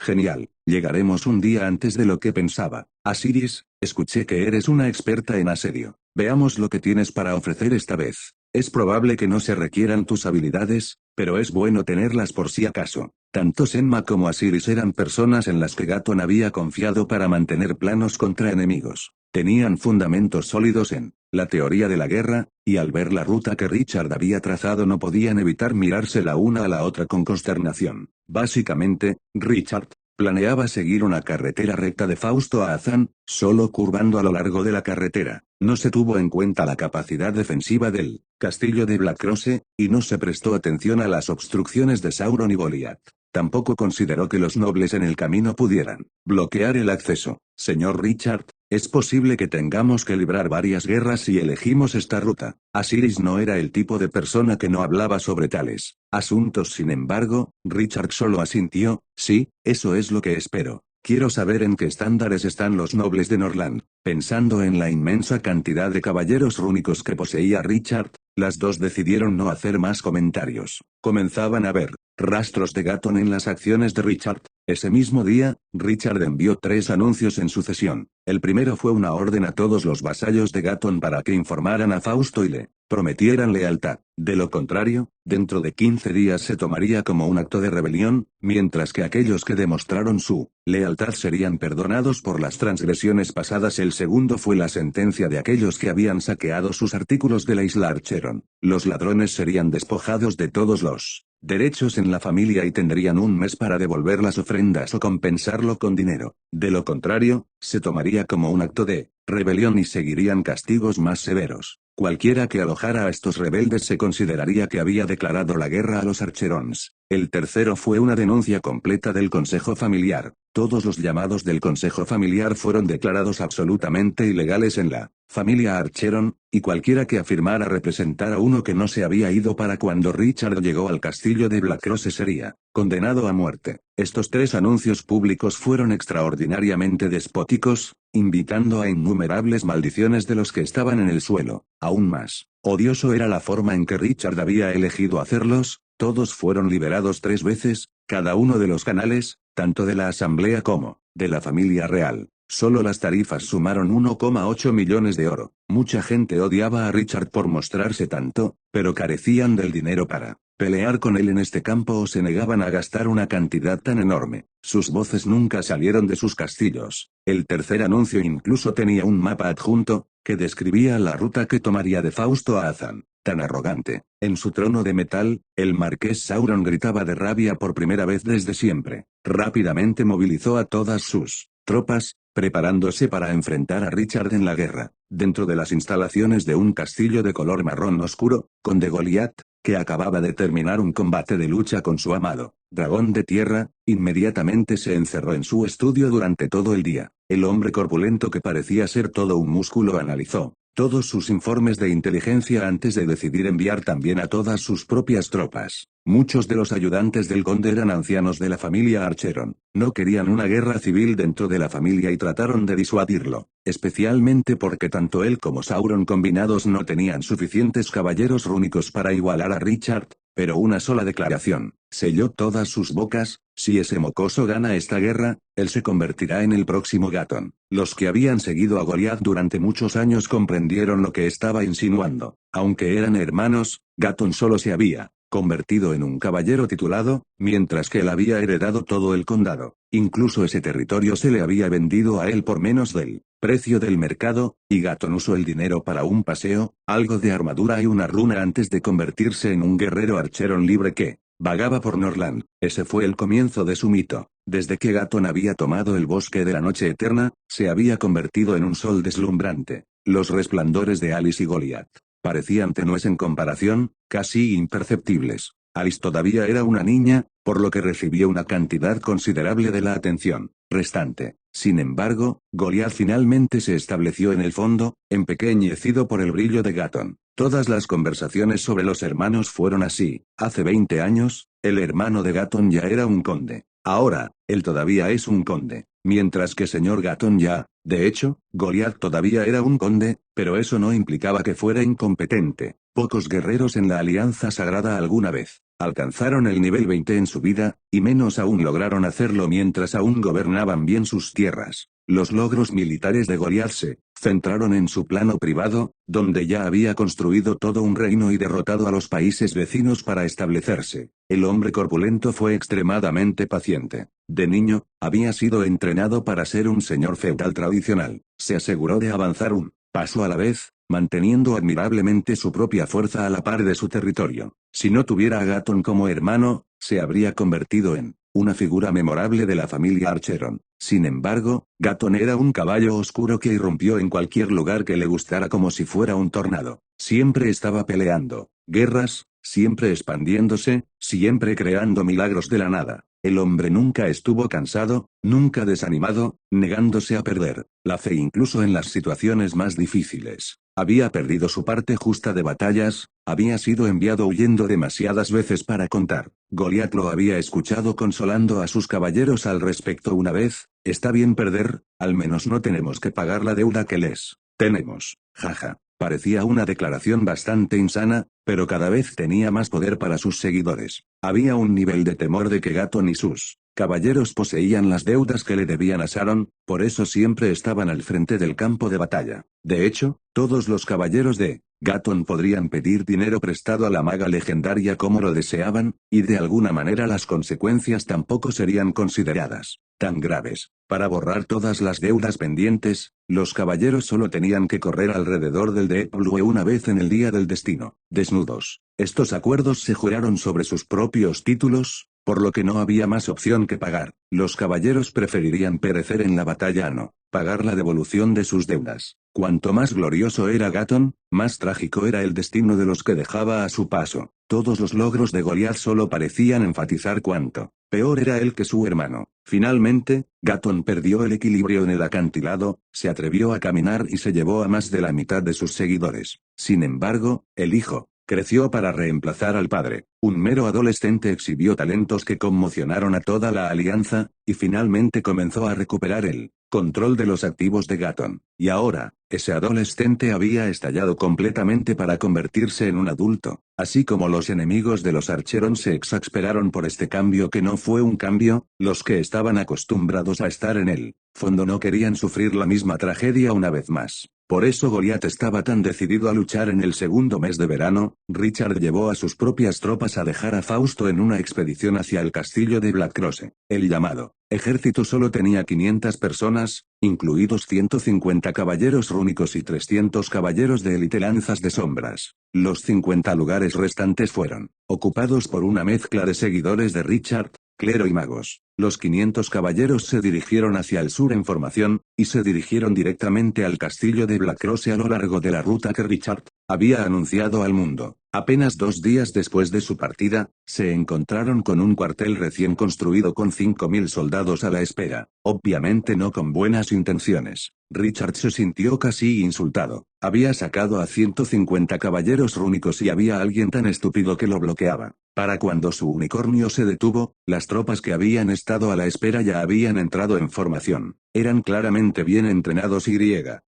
S1: Genial. Llegaremos un día antes de lo que pensaba. Asiris, escuché que eres una experta en asedio. Veamos lo que tienes para ofrecer esta vez. Es probable que no se requieran tus habilidades, pero es bueno tenerlas por si acaso. Tanto Senma como Asiris eran personas en las que Gatton había confiado para mantener planos contra enemigos. Tenían fundamentos sólidos en la teoría de la guerra, y al ver la ruta que Richard había trazado no podían evitar mirarse la una a la otra con consternación. Básicamente, Richard planeaba seguir una carretera recta de Fausto a Azan, solo curvando a lo largo de la carretera. No se tuvo en cuenta la capacidad defensiva del castillo de Blackcrosse, y no se prestó atención a las obstrucciones de Sauron y Goliath. Tampoco consideró que los nobles en el camino pudieran bloquear el acceso. Señor Richard, es posible que tengamos que librar varias guerras si elegimos esta ruta. Asiris no era el tipo de persona que no hablaba sobre tales asuntos. Sin embargo, Richard solo asintió. Sí, eso es lo que espero. Quiero saber en qué estándares están los nobles de Norland. Pensando en la inmensa cantidad de caballeros rúnicos que poseía Richard, las 2 decidieron no hacer más comentarios. Comenzaban a ver rastros de Gatton en las acciones de Richard. Ese mismo día, Richard envió 3 anuncios en sucesión. El primero fue una orden a todos los vasallos de Gatton para que informaran a Fausto y le prometieran lealtad. De lo contrario, dentro de 15 días se tomaría como un acto de rebelión, mientras que aquellos que demostraron su lealtad serían perdonados por las transgresiones pasadas. El segundo fue la sentencia de aquellos que habían saqueado sus artículos de la isla Archeron. Los ladrones serían despojados de todos los derechos en la familia y tendrían un mes para devolver las ofrendas o compensarlo con dinero. De lo contrario, se tomaría como un acto de rebelión y seguirían castigos más severos. Cualquiera que alojara a estos rebeldes se consideraría que había declarado la guerra a los Archerons. El tercero fue una denuncia completa del Consejo Familiar. Todos los llamados del Consejo Familiar fueron declarados absolutamente ilegales en la familia Archeron, y cualquiera que afirmara representar a uno que no se había ido para cuando Richard llegó al castillo de Blackross sería condenado a muerte. Estos 3 anuncios públicos fueron extraordinariamente despóticos, invitando a innumerables maldiciones de los que estaban en el suelo. Aún más odioso era la forma en que Richard había elegido hacerlos. Todos fueron liberados 3 veces, cada uno de los canales, tanto de la asamblea como de la familia real. Solo las tarifas sumaron 1,8 millones de oro. Mucha gente odiaba a Richard por mostrarse tanto, pero carecían del dinero para pelear con él en este campo o se negaban a gastar una cantidad tan enorme. Sus voces nunca salieron de sus castillos. El tercer anuncio incluso tenía un mapa adjunto, que describía la ruta que tomaría de Fausto a Azan. Tan arrogante. En su trono de metal, el marqués Sauron gritaba de rabia por primera vez desde siempre. Rápidamente movilizó a todas sus tropas, preparándose para enfrentar a Richard en la guerra. Dentro de las instalaciones de un castillo de color marrón oscuro, conde Goliath, que acababa de terminar un combate de lucha con su amado dragón de tierra, inmediatamente se encerró en su estudio durante todo el día. El hombre corpulento que parecía ser todo un músculo analizó todos sus informes de inteligencia antes de decidir enviar también a todas sus propias tropas. Muchos de los ayudantes del conde eran ancianos de la familia Archeron. No querían una guerra civil dentro de la familia y trataron de disuadirlo, especialmente porque tanto él como Sauron combinados no tenían suficientes caballeros rúnicos para igualar a Richard, pero una sola declaración selló todas sus bocas: si ese mocoso gana esta guerra, él se convertirá en el próximo Gaton. Los que habían seguido a Goliath durante muchos años comprendieron lo que estaba insinuando. Aunque eran hermanos, Gaton solo se había convertido en un caballero titulado, mientras que él había heredado todo el condado. Incluso ese territorio se le había vendido a él por menos del precio del mercado, y Gaton usó el dinero para un paseo, algo de armadura y una runa antes de convertirse en un guerrero Archeron libre que vagaba por Norland. Ese fue el comienzo de su mito. Desde que Gaton había tomado el bosque de la noche eterna, se había convertido en un sol deslumbrante. Los resplandores de Alice y Goliath parecían tenues en comparación, casi imperceptibles. Alice todavía era una niña, por lo que recibió una cantidad considerable de la atención restante. Sin embargo, Goliath finalmente se estableció en el fondo, empequeñecido por el brillo de Gaton. Todas las conversaciones sobre los hermanos fueron así. Hace 20 años, el hermano de Gaton ya era un conde. Ahora, él todavía es un conde. Mientras que señor Gaton ya, de hecho, Goliath todavía era un conde, pero eso no implicaba que fuera incompetente. Pocos guerreros en la Alianza Sagrada alguna vez alcanzaron el nivel 20 en su vida, y menos aún lograron hacerlo mientras aún gobernaban bien sus tierras. Los logros militares de Goliath se centraron en su plano privado, donde ya había construido todo un reino y derrotado a los países vecinos para establecerse. El hombre corpulento fue extremadamente paciente. De niño, había sido entrenado para ser un señor feudal tradicional. Se aseguró de avanzar un paso a la vez, manteniendo admirablemente su propia fuerza a la par de su territorio. Si no tuviera a Gaton como hermano, se habría convertido en una figura memorable de la familia Archeron. Sin embargo, Gaton era un caballo oscuro que irrumpió en cualquier lugar que le gustara como si fuera un tornado. Siempre estaba peleando guerras, siempre expandiéndose, siempre creando milagros de la nada. El hombre nunca estuvo cansado, nunca desanimado, negándose a perder la fe incluso en las situaciones más difíciles. Había perdido su parte justa de batallas, había sido enviado huyendo demasiadas veces para contar. Goliath lo había escuchado consolando a sus caballeros al respecto una vez: está bien perder, al menos no tenemos que pagar la deuda que les tenemos. Jaja. Parecía una declaración bastante insana, pero cada vez tenía más poder para sus seguidores. Había un nivel de temor de que Gaton y sus caballeros poseían las deudas que le debían a Sauron, por eso siempre estaban al frente del campo de batalla. De hecho, todos los caballeros de Gaton podrían pedir dinero prestado a la maga legendaria como lo deseaban, y de alguna manera las consecuencias tampoco serían consideradas tan graves. Para borrar todas las deudas pendientes, los caballeros solo tenían que correr alrededor del Deep Blue una vez en el día del destino, desnudos. Estos acuerdos se juraron sobre sus propios títulos, por lo que no había más opción que pagar. Los caballeros preferirían perecer en la batalla a no pagar la devolución de sus deudas. Cuanto más glorioso era Gaton, más trágico era el destino de los que dejaba a su paso. Todos los logros de Goliath solo parecían enfatizar cuánto peor era él que su hermano. Finalmente, Gaton perdió el equilibrio en el acantilado, se atrevió a caminar y se llevó a más de la mitad de sus seguidores. Sin embargo, el hijo creció para reemplazar al padre. Un mero adolescente exhibió talentos que conmocionaron a toda la alianza, y finalmente comenzó a recuperar el control de los activos de Gaton. Y ahora, ese adolescente había estallado completamente para convertirse en un adulto. Así como los enemigos de los Archeron se exasperaron por este cambio que no fue un cambio, los que estaban acostumbrados a estar en el fondo no querían sufrir la misma tragedia una vez más. Por eso Goliath estaba tan decidido a luchar. En el segundo mes de verano, Richard llevó a sus propias tropas a dejar a Fausto en una expedición hacia el castillo de Blackcrosse. El llamado ejército solo tenía 500 personas, incluidos 150 caballeros rúnicos y 300 caballeros de élite lanzas de sombras. Los 50 lugares restantes fueron ocupados por una mezcla de seguidores de Richard, clero y magos. Los 500 caballeros se dirigieron hacia el sur en formación, y se dirigieron directamente al castillo de Blackcrosse a lo largo de la ruta que Richard había anunciado al mundo. Apenas 2 días después de su partida, se encontraron con un cuartel recién construido con 5.000 soldados a la espera, obviamente no con buenas intenciones. Richard se sintió casi insultado. Había sacado a 150 caballeros rúnicos y había alguien tan estúpido que lo bloqueaba. Para cuando su unicornio se detuvo, las tropas que habían estado a la espera ya habían entrado en formación. Eran claramente bien entrenados y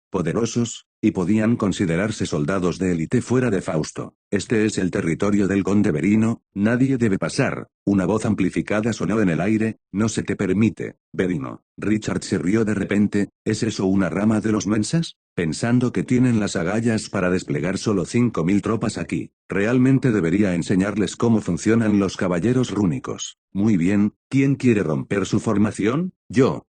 S1: poderosos, y podían considerarse soldados de élite fuera de Fausto. Este es el territorio del conde Verino, nadie debe pasar. Una voz amplificada sonó en el aire, no se te permite, Verino. Richard se rió de repente, ¿es eso una rama de los mensas? Pensando que tienen las agallas para desplegar solo 5.000 tropas aquí. Realmente debería enseñarles cómo funcionan los caballeros rúnicos. Muy bien, ¿quién quiere romper su formación? Yo.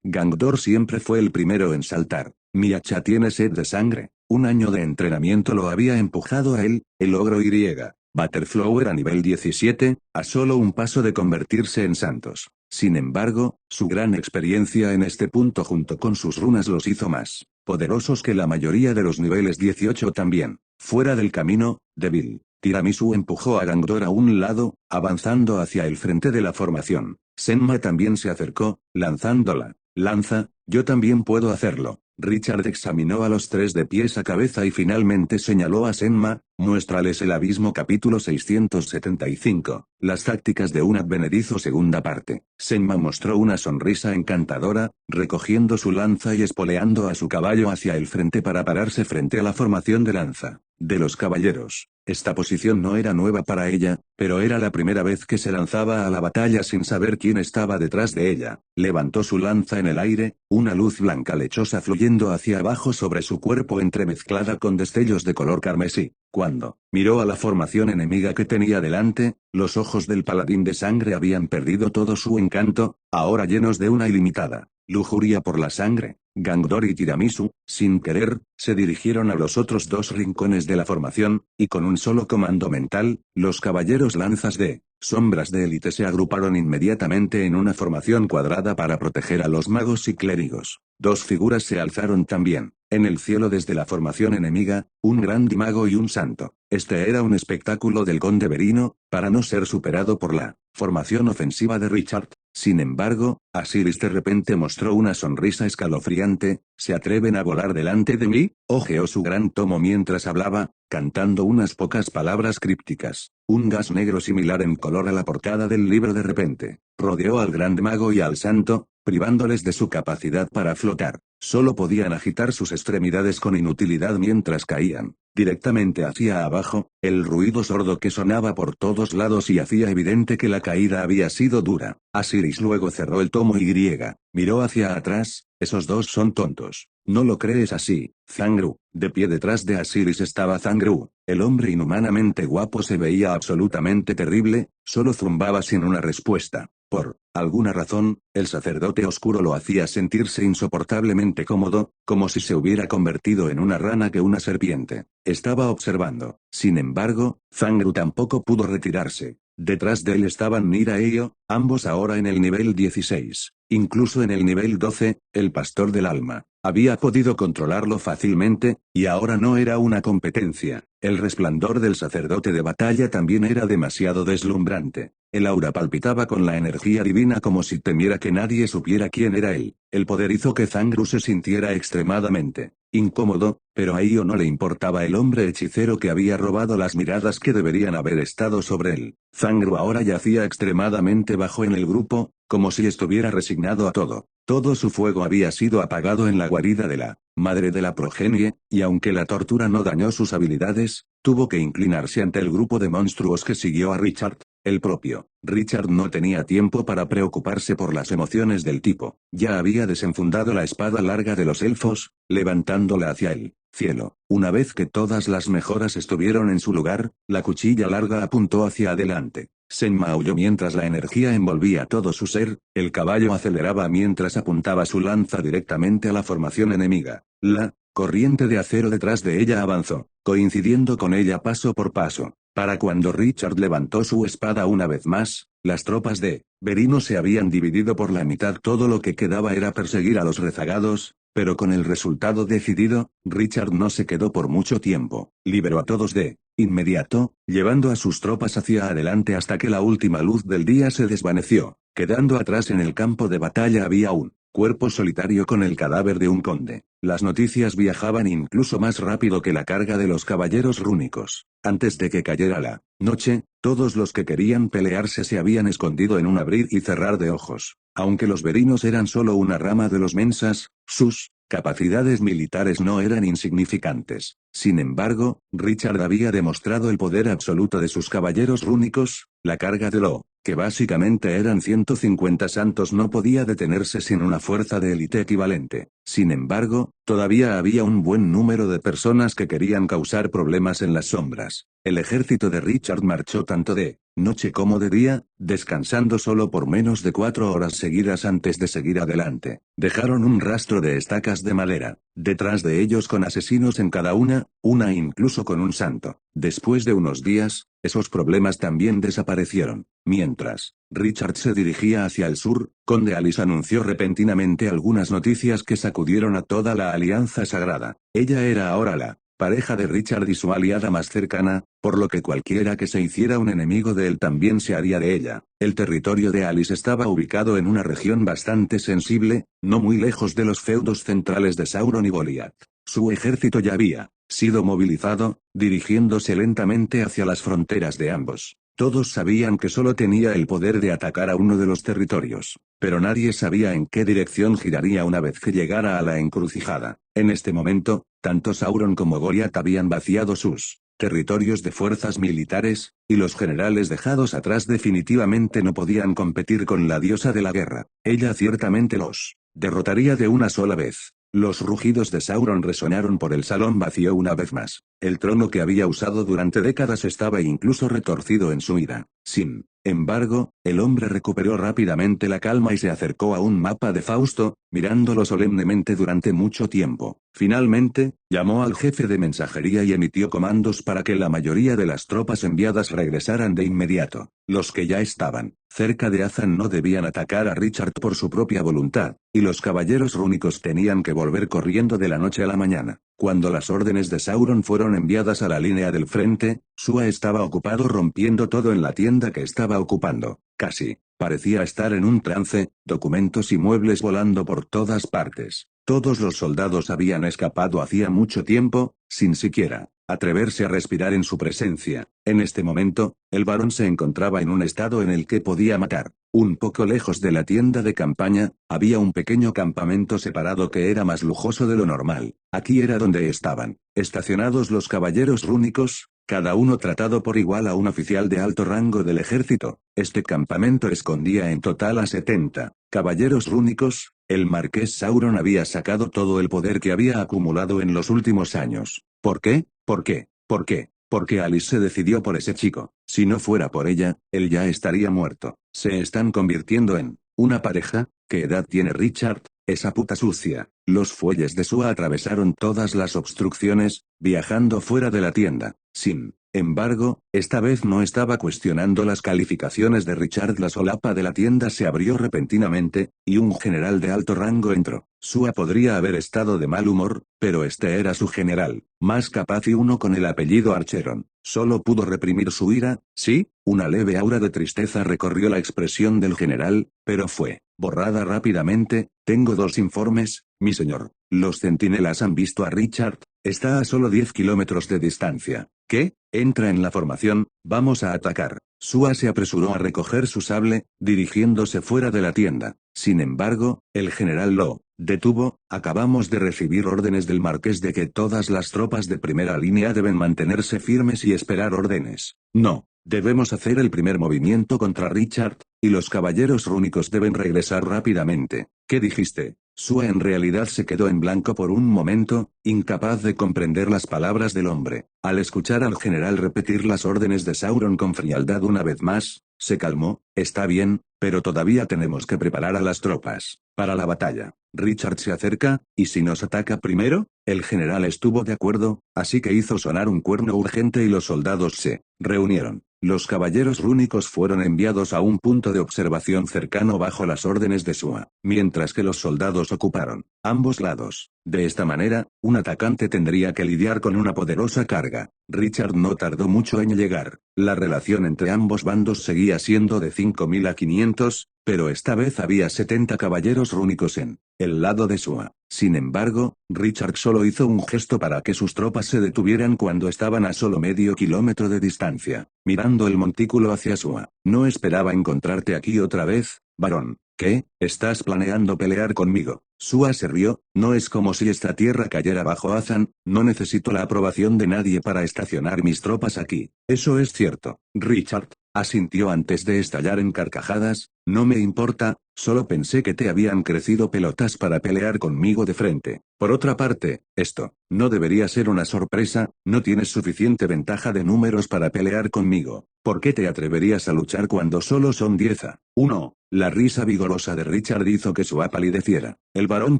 S1: Gangdor siempre fue el primero en saltar. Mi hacha tiene sed de sangre. Un año de entrenamiento lo había empujado a él, el ogro Y. Butterflower a nivel 17, a solo un paso de convertirse en santos. Sin embargo, su gran experiencia en este punto junto con sus runas los hizo más poderosos que la mayoría de los niveles 18 también. Fuera del camino, débil. Tiramisu empujó a Gangdor a un lado, avanzando hacia el frente de la formación. Senma también se acercó, lanzando la lanza. Yo también puedo hacerlo. Richard examinó a los 3 de pies a cabeza y finalmente señaló a Senma, muéstrales el abismo capítulo 675, las tácticas de un advenedizo segunda parte. Senma mostró una sonrisa encantadora, recogiendo su lanza y espoleando a su caballo hacia el frente para pararse frente a la formación de lanza de los caballeros. Esta posición no era nueva para ella, pero era la primera vez que se lanzaba a la batalla sin saber quién estaba detrás de ella. Levantó su lanza en el aire, una luz blanca lechosa fluyendo hacia abajo sobre su cuerpo entremezclada con destellos de color carmesí. Cuando miró a la formación enemiga que tenía delante, los ojos del paladín de sangre habían perdido todo su encanto, ahora llenos de una ilimitada lujuria por la sangre. Gangdor y Tiramisu, sin querer, se dirigieron a los otros 2 rincones de la formación, y con un solo comando mental, los caballeros lanzas de sombras de élite se agruparon inmediatamente en una formación cuadrada para proteger a los magos y clérigos. 2 figuras se alzaron también. En el cielo desde la formación enemiga, un gran mago y un santo. Este era un espectáculo del conde Verino, para no ser superado por la formación ofensiva de Richard. Sin embargo, Asiris de repente mostró una sonrisa escalofriante. ¿Se atreven a volar delante de mí? Ojeó su gran tomo mientras hablaba, cantando unas pocas palabras crípticas. Un gas negro similar en color a la portada del libro de repente rodeó al gran mago y al santo, privándoles de su capacidad para flotar. Solo podían agitar sus extremidades con inutilidad mientras caían directamente hacia abajo, el ruido sordo que sonaba por todos lados y hacía evidente que la caída había sido dura. Asiris luego cerró el tomo Y, miró hacia atrás, esos dos son tontos. ¿No lo crees así, Zangru? De pie detrás de Asiris estaba Zangru. El hombre inhumanamente guapo se veía absolutamente terrible, solo zumbaba sin una respuesta. Por alguna razón, el sacerdote oscuro lo hacía sentirse insoportablemente cómodo, como si se hubiera convertido en una rana que una serpiente. Estaba observando. Sin embargo, Zangru tampoco pudo retirarse. Detrás de él estaban Nira e Io, ambos ahora en el nivel 16. Incluso en el nivel 12, el pastor del alma. Había podido controlarlo fácilmente, y ahora no era una competencia. El resplandor del sacerdote de batalla también era demasiado deslumbrante. El aura palpitaba con la energía divina como si temiera que nadie supiera quién era él. El poder hizo que Zangru se sintiera extremadamente incómodo, pero a Io no le importaba el hombre hechicero que había robado las miradas que deberían haber estado sobre él. Zangru ahora yacía extremadamente bajo en el grupo, como si estuviera resignado a todo. Todo su fuego había sido apagado en la guarida de la madre de la progenie, y aunque la tortura no dañó sus habilidades, tuvo que inclinarse ante el grupo de monstruos que siguió a Richard. El propio Richard no tenía tiempo para preocuparse por las emociones del tipo. Ya había desenfundado la espada larga de los elfos, levantándola hacia el cielo. Una vez que todas las mejoras estuvieron en su lugar, la cuchilla larga apuntó hacia adelante. Sen maulló mientras la energía envolvía todo su ser, el caballo aceleraba mientras apuntaba su lanza directamente a la formación enemiga. La corriente de acero detrás de ella avanzó, coincidiendo con ella paso por paso. Para cuando Richard levantó su espada una vez más, las tropas de Verino se habían dividido por la mitad. Todo lo que quedaba era perseguir a los rezagados, pero con el resultado decidido, Richard no se quedó por mucho tiempo. Liberó a todos de inmediato, llevando a sus tropas hacia adelante hasta que la última luz del día se desvaneció. Quedando atrás en el campo de batalla había un cuerpo solitario con el cadáver de un conde. Las noticias viajaban incluso más rápido que la carga de los caballeros rúnicos. Antes de que cayera la noche, todos los que querían pelearse se habían escondido en un abrir y cerrar de ojos. Aunque los verinos eran solo una rama de los mensas, sus capacidades militares no eran insignificantes. Sin embargo, Richard había demostrado el poder absoluto de sus caballeros rúnicos. La carga de lo que básicamente eran 150 santos no podía detenerse sin una fuerza de élite equivalente. Sin embargo, todavía había un buen número de personas que querían causar problemas en las sombras. El ejército de Richard marchó tanto de noche como de día, descansando solo por menos de 4 horas seguidas antes de seguir adelante. Dejaron un rastro de estacas de madera, detrás de ellos con asesinos en cada una incluso con un santo. Después de unos días, esos problemas también desaparecieron. Mientras Richard se dirigía hacia el sur, Conde Alice anunció repentinamente algunas noticias que sacudieron a toda la Alianza Sagrada. Ella era ahora la pareja de Richard y su aliada más cercana, por lo que cualquiera que se hiciera un enemigo de él también se haría de ella. El territorio de Alice estaba ubicado en una región bastante sensible, no muy lejos de los feudos centrales de Sauron y Goliath. Su ejército ya había sido movilizado, dirigiéndose lentamente hacia las fronteras de ambos. Todos sabían que solo tenía el poder de atacar a uno de los territorios, pero nadie sabía en qué dirección giraría una vez que llegara a la encrucijada. En este momento, tanto Sauron como Goliath habían vaciado sus territorios de fuerzas militares, y los generales dejados atrás definitivamente no podían competir con la diosa de la guerra. Ella ciertamente los derrotaría de una sola vez. Los rugidos de Sauron resonaron por el salón vacío una vez más. El trono que había usado durante décadas estaba incluso retorcido en su ira. Sin embargo, el hombre recuperó rápidamente la calma y se acercó a un mapa de Fausto, mirándolo solemnemente durante mucho tiempo. Finalmente, llamó al jefe de mensajería y emitió comandos para que la mayoría de las tropas enviadas regresaran de inmediato. Los que ya estaban cerca de Azan no debían atacar a Richard por su propia voluntad, y los caballeros rúnicos tenían que volver corriendo de la noche a la mañana. Cuando las órdenes de Sauron fueron enviadas a la línea del frente, Sua estaba ocupado rompiendo todo en la tienda que estaba ocupando. Casi parecía estar en un trance, documentos y muebles volando por todas partes. Todos los soldados habían escapado hacía mucho tiempo, sin siquiera atreverse a respirar en su presencia. En este momento, el varón se encontraba en un estado en el que podía matar. Un poco lejos de la tienda de campaña, había un pequeño campamento separado que era más lujoso de lo normal. Aquí era donde estaban estacionados los caballeros rúnicos, cada uno tratado por igual a un oficial de alto rango del ejército. Este campamento escondía en total a 70 Caballeros rúnicos, el marqués Sauron había sacado todo el poder que había acumulado en los últimos años. ¿Por qué? ¿Por qué? ¿Por qué? Porque Alice se decidió por ese chico. Si no fuera por ella, él ya estaría muerto. Se están convirtiendo en una pareja. ¿Qué edad tiene Richard? Esa puta sucia. Los fuelles de Sua atravesaron todas las obstrucciones, viajando fuera de la tienda. Sin embargo, esta vez no estaba cuestionando las calificaciones de Richard. La solapa de la tienda se abrió repentinamente, y un general de alto rango entró. Sua podría haber estado de mal humor, pero este era su general, más capaz y uno con el apellido Archeron. Solo pudo reprimir su ira. Sí, una leve aura de tristeza recorrió la expresión del general, pero fue borrada rápidamente. Tengo 2 informes, mi señor. Los centinelas han visto a Richard. Está a solo 10 kilómetros de distancia. ¿Qué? Entra en la formación, vamos a atacar. Sua se apresuró a recoger su sable, dirigiéndose fuera de la tienda. Sin embargo, el general lo detuvo. Acabamos de recibir órdenes del marqués de que todas las tropas de primera línea deben mantenerse firmes y esperar órdenes. No, debemos hacer el primer movimiento contra Richard, y los caballeros rúnicos deben regresar rápidamente. ¿Qué dijiste? Sua en realidad se quedó en blanco por un momento, incapaz de comprender las palabras del hombre. Al escuchar al general repetir las órdenes de Sauron con frialdad una vez más, se calmó. Está bien, pero todavía tenemos que preparar a las tropas para la batalla. Richard se acerca, ¿y si nos ataca primero? El general estuvo de acuerdo, así que hizo sonar un cuerno urgente y los soldados se reunieron. Los caballeros rúnicos fueron enviados a un punto de observación cercano bajo las órdenes de Sua, mientras que los soldados ocuparon ambos lados. De esta manera, un atacante tendría que lidiar con una poderosa carga. Richard no tardó mucho en llegar. La relación entre ambos bandos seguía siendo de 5.000 a 500, pero esta vez había 70 caballeros rúnicos en el lado de Sua. Sin embargo, Richard solo hizo un gesto para que sus tropas se detuvieran cuando estaban a solo medio kilómetro de distancia, mirando el montículo hacia Sua. No esperaba encontrarte aquí otra vez, varón. ¿Qué? ¿Estás planeando pelear conmigo? Sua se rió. No es como si esta tierra cayera bajo Azan. No necesito la aprobación de nadie para estacionar mis tropas aquí. Eso es cierto. Richard asintió antes de estallar en carcajadas. No me importa, solo pensé que te habían crecido pelotas para pelear conmigo de frente. Por otra parte, esto no debería ser una sorpresa. No tienes suficiente ventaja de números para pelear conmigo. ¿Por qué te atreverías a luchar cuando solo son 10 a 1? La risa vigorosa de Richard hizo que Sua palideciera. El varón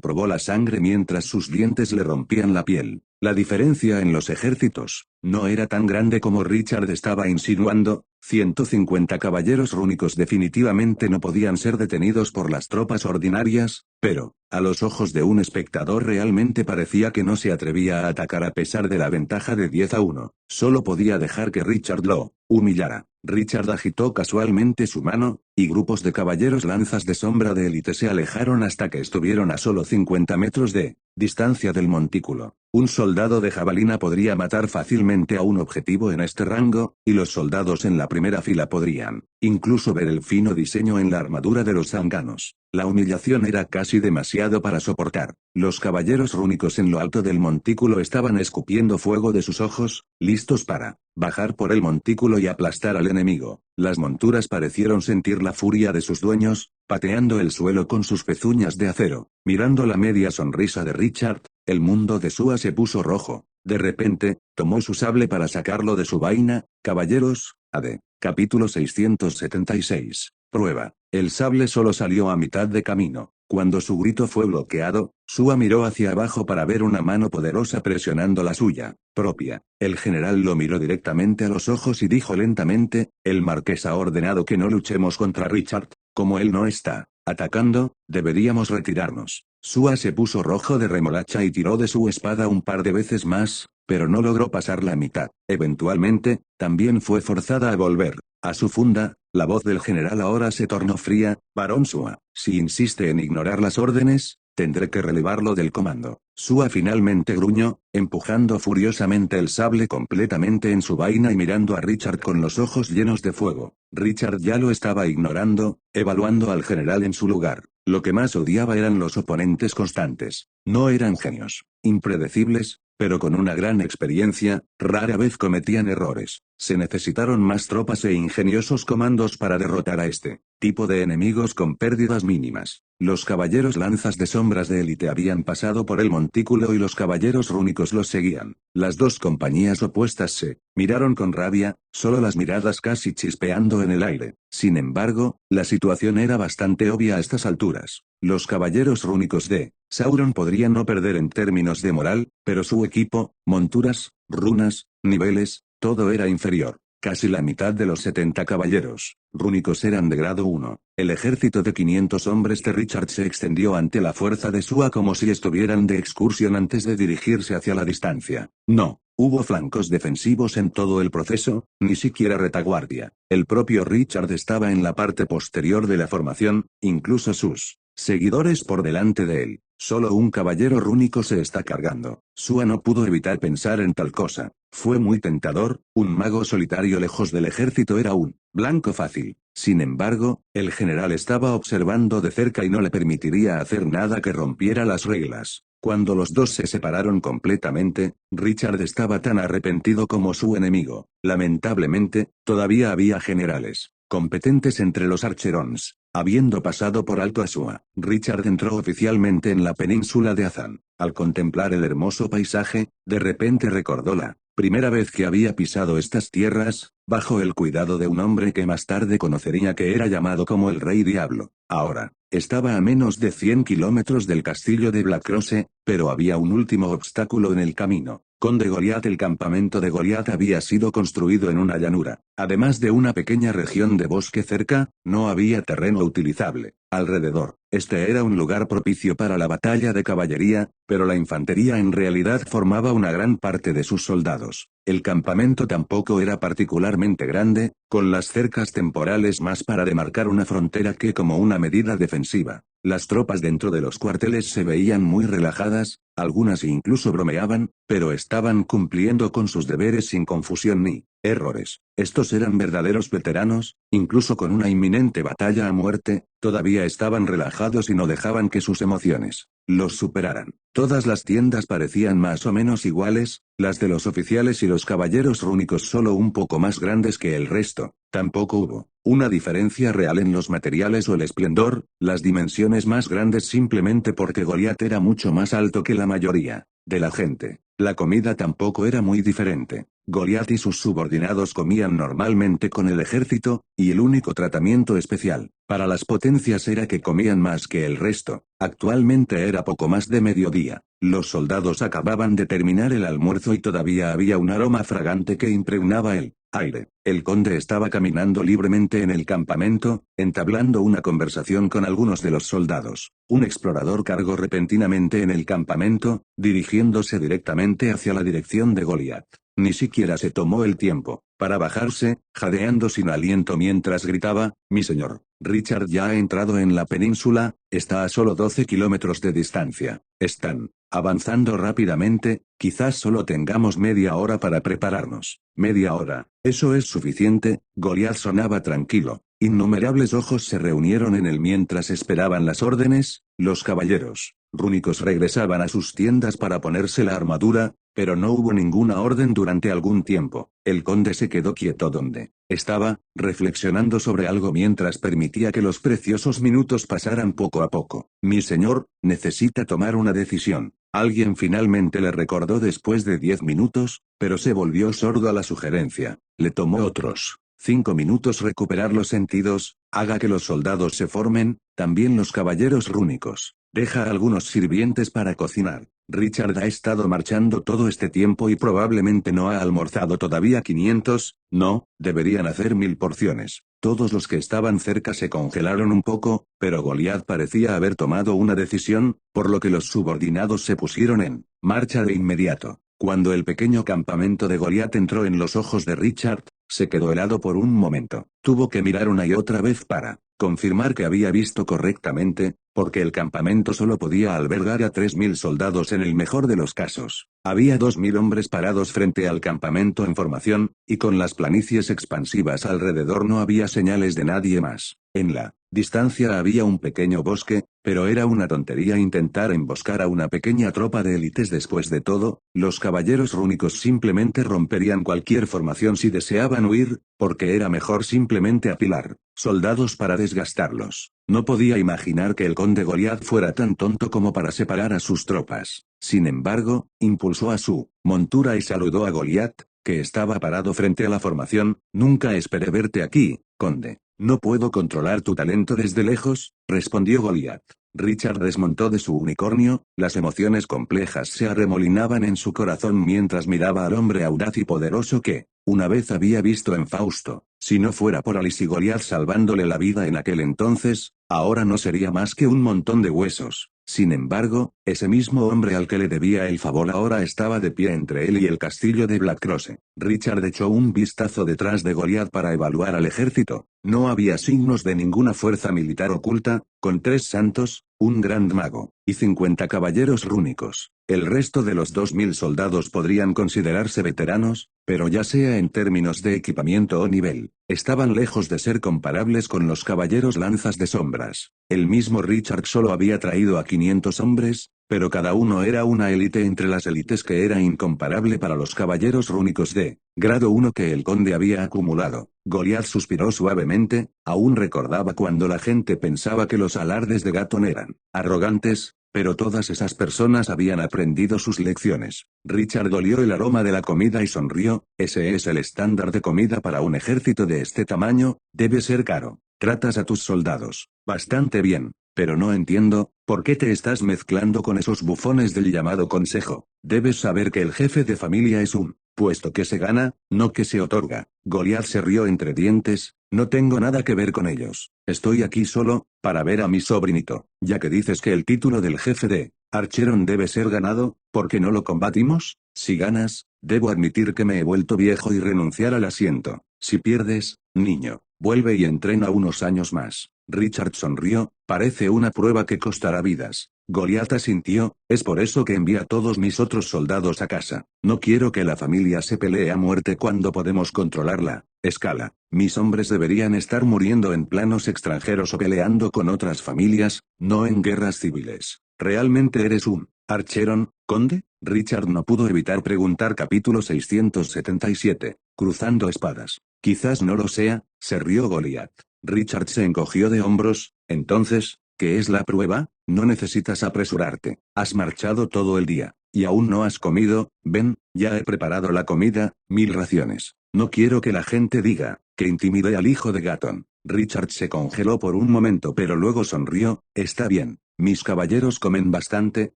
S1: probó la sangre mientras sus dientes le rompían la piel. La diferencia en los ejércitos no era tan grande como Richard estaba insinuando. 150 caballeros rúnicos definitivamente no podían ser detenidos por las tropas ordinarias, pero, a los ojos de un espectador realmente parecía que no se atrevía a atacar a pesar de la ventaja de 10 a 1. Solo podía dejar que Richard lo humillara. Richard agitó casualmente su mano, y grupos de caballeros lanzas de sombra de élite se alejaron hasta que estuvieron a solo 50 metros de distancia del montículo. Un soldado de jabalina podría matar fácilmente a un objetivo en este rango, y los soldados en la primera fila podrían incluso ver el fino diseño en la armadura de los zanganos. La humillación era casi demasiado para soportar. Los caballeros rúnicos en lo alto del montículo estaban escupiendo fuego de sus ojos, listos para bajar por el montículo y aplastar al enemigo. Las monturas parecieron sentir la furia de sus dueños, pateando el suelo con sus pezuñas de acero. Mirando la media sonrisa de Richard, el mundo de Sua se puso rojo. De repente, tomó su sable para sacarlo de su vaina. Caballeros, AD. Capítulo 676. Prueba. El sable solo salió a mitad de camino. Cuando su grito fue bloqueado, Sua miró hacia abajo para ver una mano poderosa presionando la suya propia. El general lo miró directamente a los ojos y dijo lentamente, el marqués ha ordenado que no luchemos contra Richard. Como él no está atacando, deberíamos retirarnos. Sua se puso rojo de remolacha y tiró de su espada un par de veces más, pero no logró pasar la mitad. Eventualmente, también fue forzada a volver a su funda. La voz del general ahora se tornó fría. Barón Sua, si insiste en ignorar las órdenes, tendré que relevarlo del comando. Sua finalmente gruñó, empujando furiosamente el sable completamente en su vaina y mirando a Richard con los ojos llenos de fuego. Richard ya lo estaba ignorando, evaluando al general en su lugar. Lo que más odiaba eran los oponentes constantes. No eran genios impredecibles, pero con una gran experiencia, rara vez cometían errores. Se necesitaron más tropas e ingeniosos comandos para derrotar a este tipo de enemigos con pérdidas mínimas. Los caballeros lanzas de sombras de élite habían pasado por el montículo y los caballeros rúnicos los seguían. Las dos compañías opuestas se miraron con rabia, solo las miradas casi chispeando en el aire. Sin embargo, la situación era bastante obvia a estas alturas. Los caballeros rúnicos de Sauron podrían no perder en términos de moral, pero su equipo, monturas, runas, niveles, todo era inferior. Casi la mitad de los 70 caballeros rúnicos eran de grado 1. El ejército de 500 hombres de Richard se extendió ante la fuerza de Sua como si estuvieran de excursión antes de dirigirse hacia la distancia. No hubo flancos defensivos en todo el proceso, ni siquiera retaguardia. El propio Richard estaba en la parte posterior de la formación, incluso sus seguidores por delante de él. Solo un caballero rúnico se está cargando. Sua no pudo evitar pensar en tal cosa. Fue muy tentador, un mago solitario lejos del ejército era un blanco fácil. Sin embargo, el general estaba observando de cerca y no le permitiría hacer nada que rompiera las reglas. Cuando los dos se separaron completamente, Richard estaba tan arrepentido como su enemigo. Lamentablemente, todavía había generales competentes entre los Archerons. Habiendo pasado por alto a Sua, Richard entró oficialmente en la península de Azan. Al contemplar el hermoso paisaje, de repente recordó la primera vez que había pisado estas tierras, bajo el cuidado de un hombre que más tarde conocería que era llamado como el Rey Diablo. Ahora, estaba a menos de 100 kilómetros del castillo de Blackcrosse, pero había un último obstáculo en el camino. Conde Goliath. El campamento de Goliath había sido construido en una llanura. Además de una pequeña región de bosque cerca, no había terreno utilizable alrededor. Este era un lugar propicio para la batalla de caballería, pero la infantería en realidad formaba una gran parte de sus soldados. El campamento tampoco era particularmente grande, con las cercas temporales más para demarcar una frontera que como una medida defensiva. Las tropas dentro de los cuarteles se veían muy relajadas, algunas incluso bromeaban, pero estaban cumpliendo con sus deberes sin confusión ni errores. Estos eran verdaderos veteranos, incluso con una inminente batalla a muerte, todavía estaban relajados y no dejaban que sus emociones los superaran. Todas las tiendas parecían más o menos iguales, las de los oficiales y los caballeros rúnicos solo un poco más grandes que el resto. Tampoco hubo una diferencia real en los materiales o el esplendor, las dimensiones más grandes simplemente porque Goliath era mucho más alto que la mayoría de la gente. La comida tampoco era muy diferente. Goliath y sus subordinados comían normalmente con el ejército, y el único tratamiento especial para las potencias era que comían más que el resto. Actualmente era poco más de mediodía. Los soldados acababan de terminar el almuerzo y todavía había un aroma fragante que impregnaba el aire. El conde estaba caminando libremente en el campamento, entablando una conversación con algunos de los soldados. Un explorador cargó repentinamente en el campamento, dirigiéndose directamente hacia la dirección de Goliath. Ni siquiera se tomó el tiempo para bajarse, jadeando sin aliento mientras gritaba: «Mi señor, Richard ya ha entrado en la península, está a solo 12 kilómetros de distancia. Están avanzando rápidamente, quizás solo tengamos media hora para prepararnos». «Media hora, eso es suficiente». Goliath sonaba tranquilo. Innumerables ojos se reunieron en él mientras esperaban las órdenes. Los caballeros rúnicos regresaban a sus tiendas para ponerse la armadura, pero no hubo ninguna orden durante algún tiempo. El conde se quedó quieto donde estaba, reflexionando sobre algo mientras permitía que los preciosos minutos pasaran poco a poco. «Mi señor, necesita tomar una decisión». Alguien finalmente le recordó después de 10 minutos, pero se volvió sordo a la sugerencia. Le tomó otros 5 minutos recuperar los sentidos. «Haga que los soldados se formen, también los caballeros rúnicos. Deja a algunos sirvientes para cocinar». Richard ha estado marchando todo este tiempo y probablemente no ha almorzado todavía 500, no, deberían hacer 1000 porciones. Todos los que estaban cerca se congelaron un poco, pero Goliath parecía haber tomado una decisión, por lo que los subordinados se pusieron en marcha de inmediato. Cuando el pequeño campamento de Goliath entró en los ojos de Richard, se quedó helado por un momento. Tuvo que mirar una y otra vez para confirmar que había visto correctamente, porque el campamento solo podía albergar a 3000 soldados en el mejor de los casos. Había 2000 hombres parados frente al campamento en formación, y con las planicies expansivas alrededor no había señales de nadie más. En la distancia había un pequeño bosque, pero era una tontería intentar emboscar a una pequeña tropa de élites. Después de todo, los caballeros rúnicos simplemente romperían cualquier formación si deseaban huir, porque era mejor simplemente apilar soldados para desgastarlos. No podía imaginar que el conde Goliath fuera tan tonto como para separar a sus tropas. Sin embargo, impulsó a su montura y saludó a Goliath, que estaba parado frente a la formación. Nunca esperé verte aquí, conde. No puedo controlar tu talento desde lejos, respondió Goliath. Richard desmontó de su unicornio, las emociones complejas se arremolinaban en su corazón mientras miraba al hombre audaz y poderoso que, una vez había visto en Fausto. Si no fuera por Alice y Goliath salvándole la vida en aquel entonces, ahora no sería más que un montón de huesos. Sin embargo, ese mismo hombre al que le debía el favor ahora estaba de pie entre él y el castillo de Blackcross. Richard echó un vistazo detrás de Goliath para evaluar al ejército. No había signos de ninguna fuerza militar oculta, con 3 santos, un gran mago, y 50 caballeros rúnicos. El resto de los 2000 soldados podrían considerarse veteranos, pero ya sea en términos de equipamiento o nivel, estaban lejos de ser comparables con los caballeros lanzas de sombras. El mismo Richard solo había traído a 500 hombres, pero cada uno era una élite entre las élites que era incomparable para los caballeros rúnicos de grado 1 que el conde había acumulado. Goliath suspiró suavemente, aún recordaba cuando la gente pensaba que los alardes de Gaton eran arrogantes, pero todas esas personas habían aprendido sus lecciones. Richard olió el aroma de la comida y sonrió. Ese es el estándar de comida para un ejército de este tamaño, debe ser caro. Tratas a tus soldados bastante bien, pero no entiendo, ¿por qué te estás mezclando con esos bufones del llamado consejo? Debes saber que el jefe de familia es un puesto que se gana, no que se otorga. Goliath se rió entre dientes. No tengo nada que ver con ellos. Estoy aquí solo, para ver a mi sobrinito. Ya que dices que el título del jefe de Archeron debe ser ganado, ¿por qué no lo combatimos? Si ganas, debo admitir que me he vuelto viejo y renunciar al asiento. Si pierdes, niño, vuelve y entrena unos años más. Richard sonrió. Parece una prueba que costará vidas. Goliath asintió. Es por eso que envía a todos mis otros soldados a casa. No quiero que la familia se pelee a muerte cuando podemos controlarla. Escala. Mis hombres deberían estar muriendo en planos extranjeros o peleando con otras familias, no en guerras civiles. ¿Realmente eres un Archeron, conde? Richard no pudo evitar preguntar. Capítulo 677. Cruzando espadas. Quizás no lo sea, se rió Goliath. Richard se encogió de hombros. Entonces, ¿qué es la prueba? No necesitas apresurarte. Has marchado todo el día, y aún no has comido. Ven, ya he preparado la comida, 1000 raciones. No quiero que la gente diga que intimidé al hijo de Gaton. Richard se congeló por un momento pero luego sonrió. Está bien, mis caballeros comen bastante,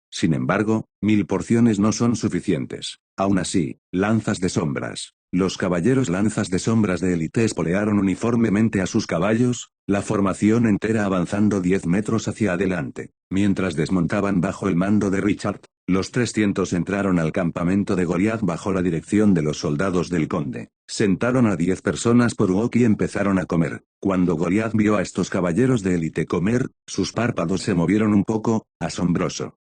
S1: sin embargo, 1000 porciones no son suficientes. Aún así, lanzas de sombras. Los caballeros lanzas de sombras de élite espolearon uniformemente a sus caballos, la formación entera avanzando 10 metros hacia adelante. Mientras desmontaban bajo el mando de Richard, los 300 entraron al campamento de Goliath bajo la dirección de los soldados del conde. Sentaron a 10 personas por wok y empezaron a comer. Cuando Goliath vio a estos caballeros de élite comer, sus párpados se movieron un poco. Asombroso.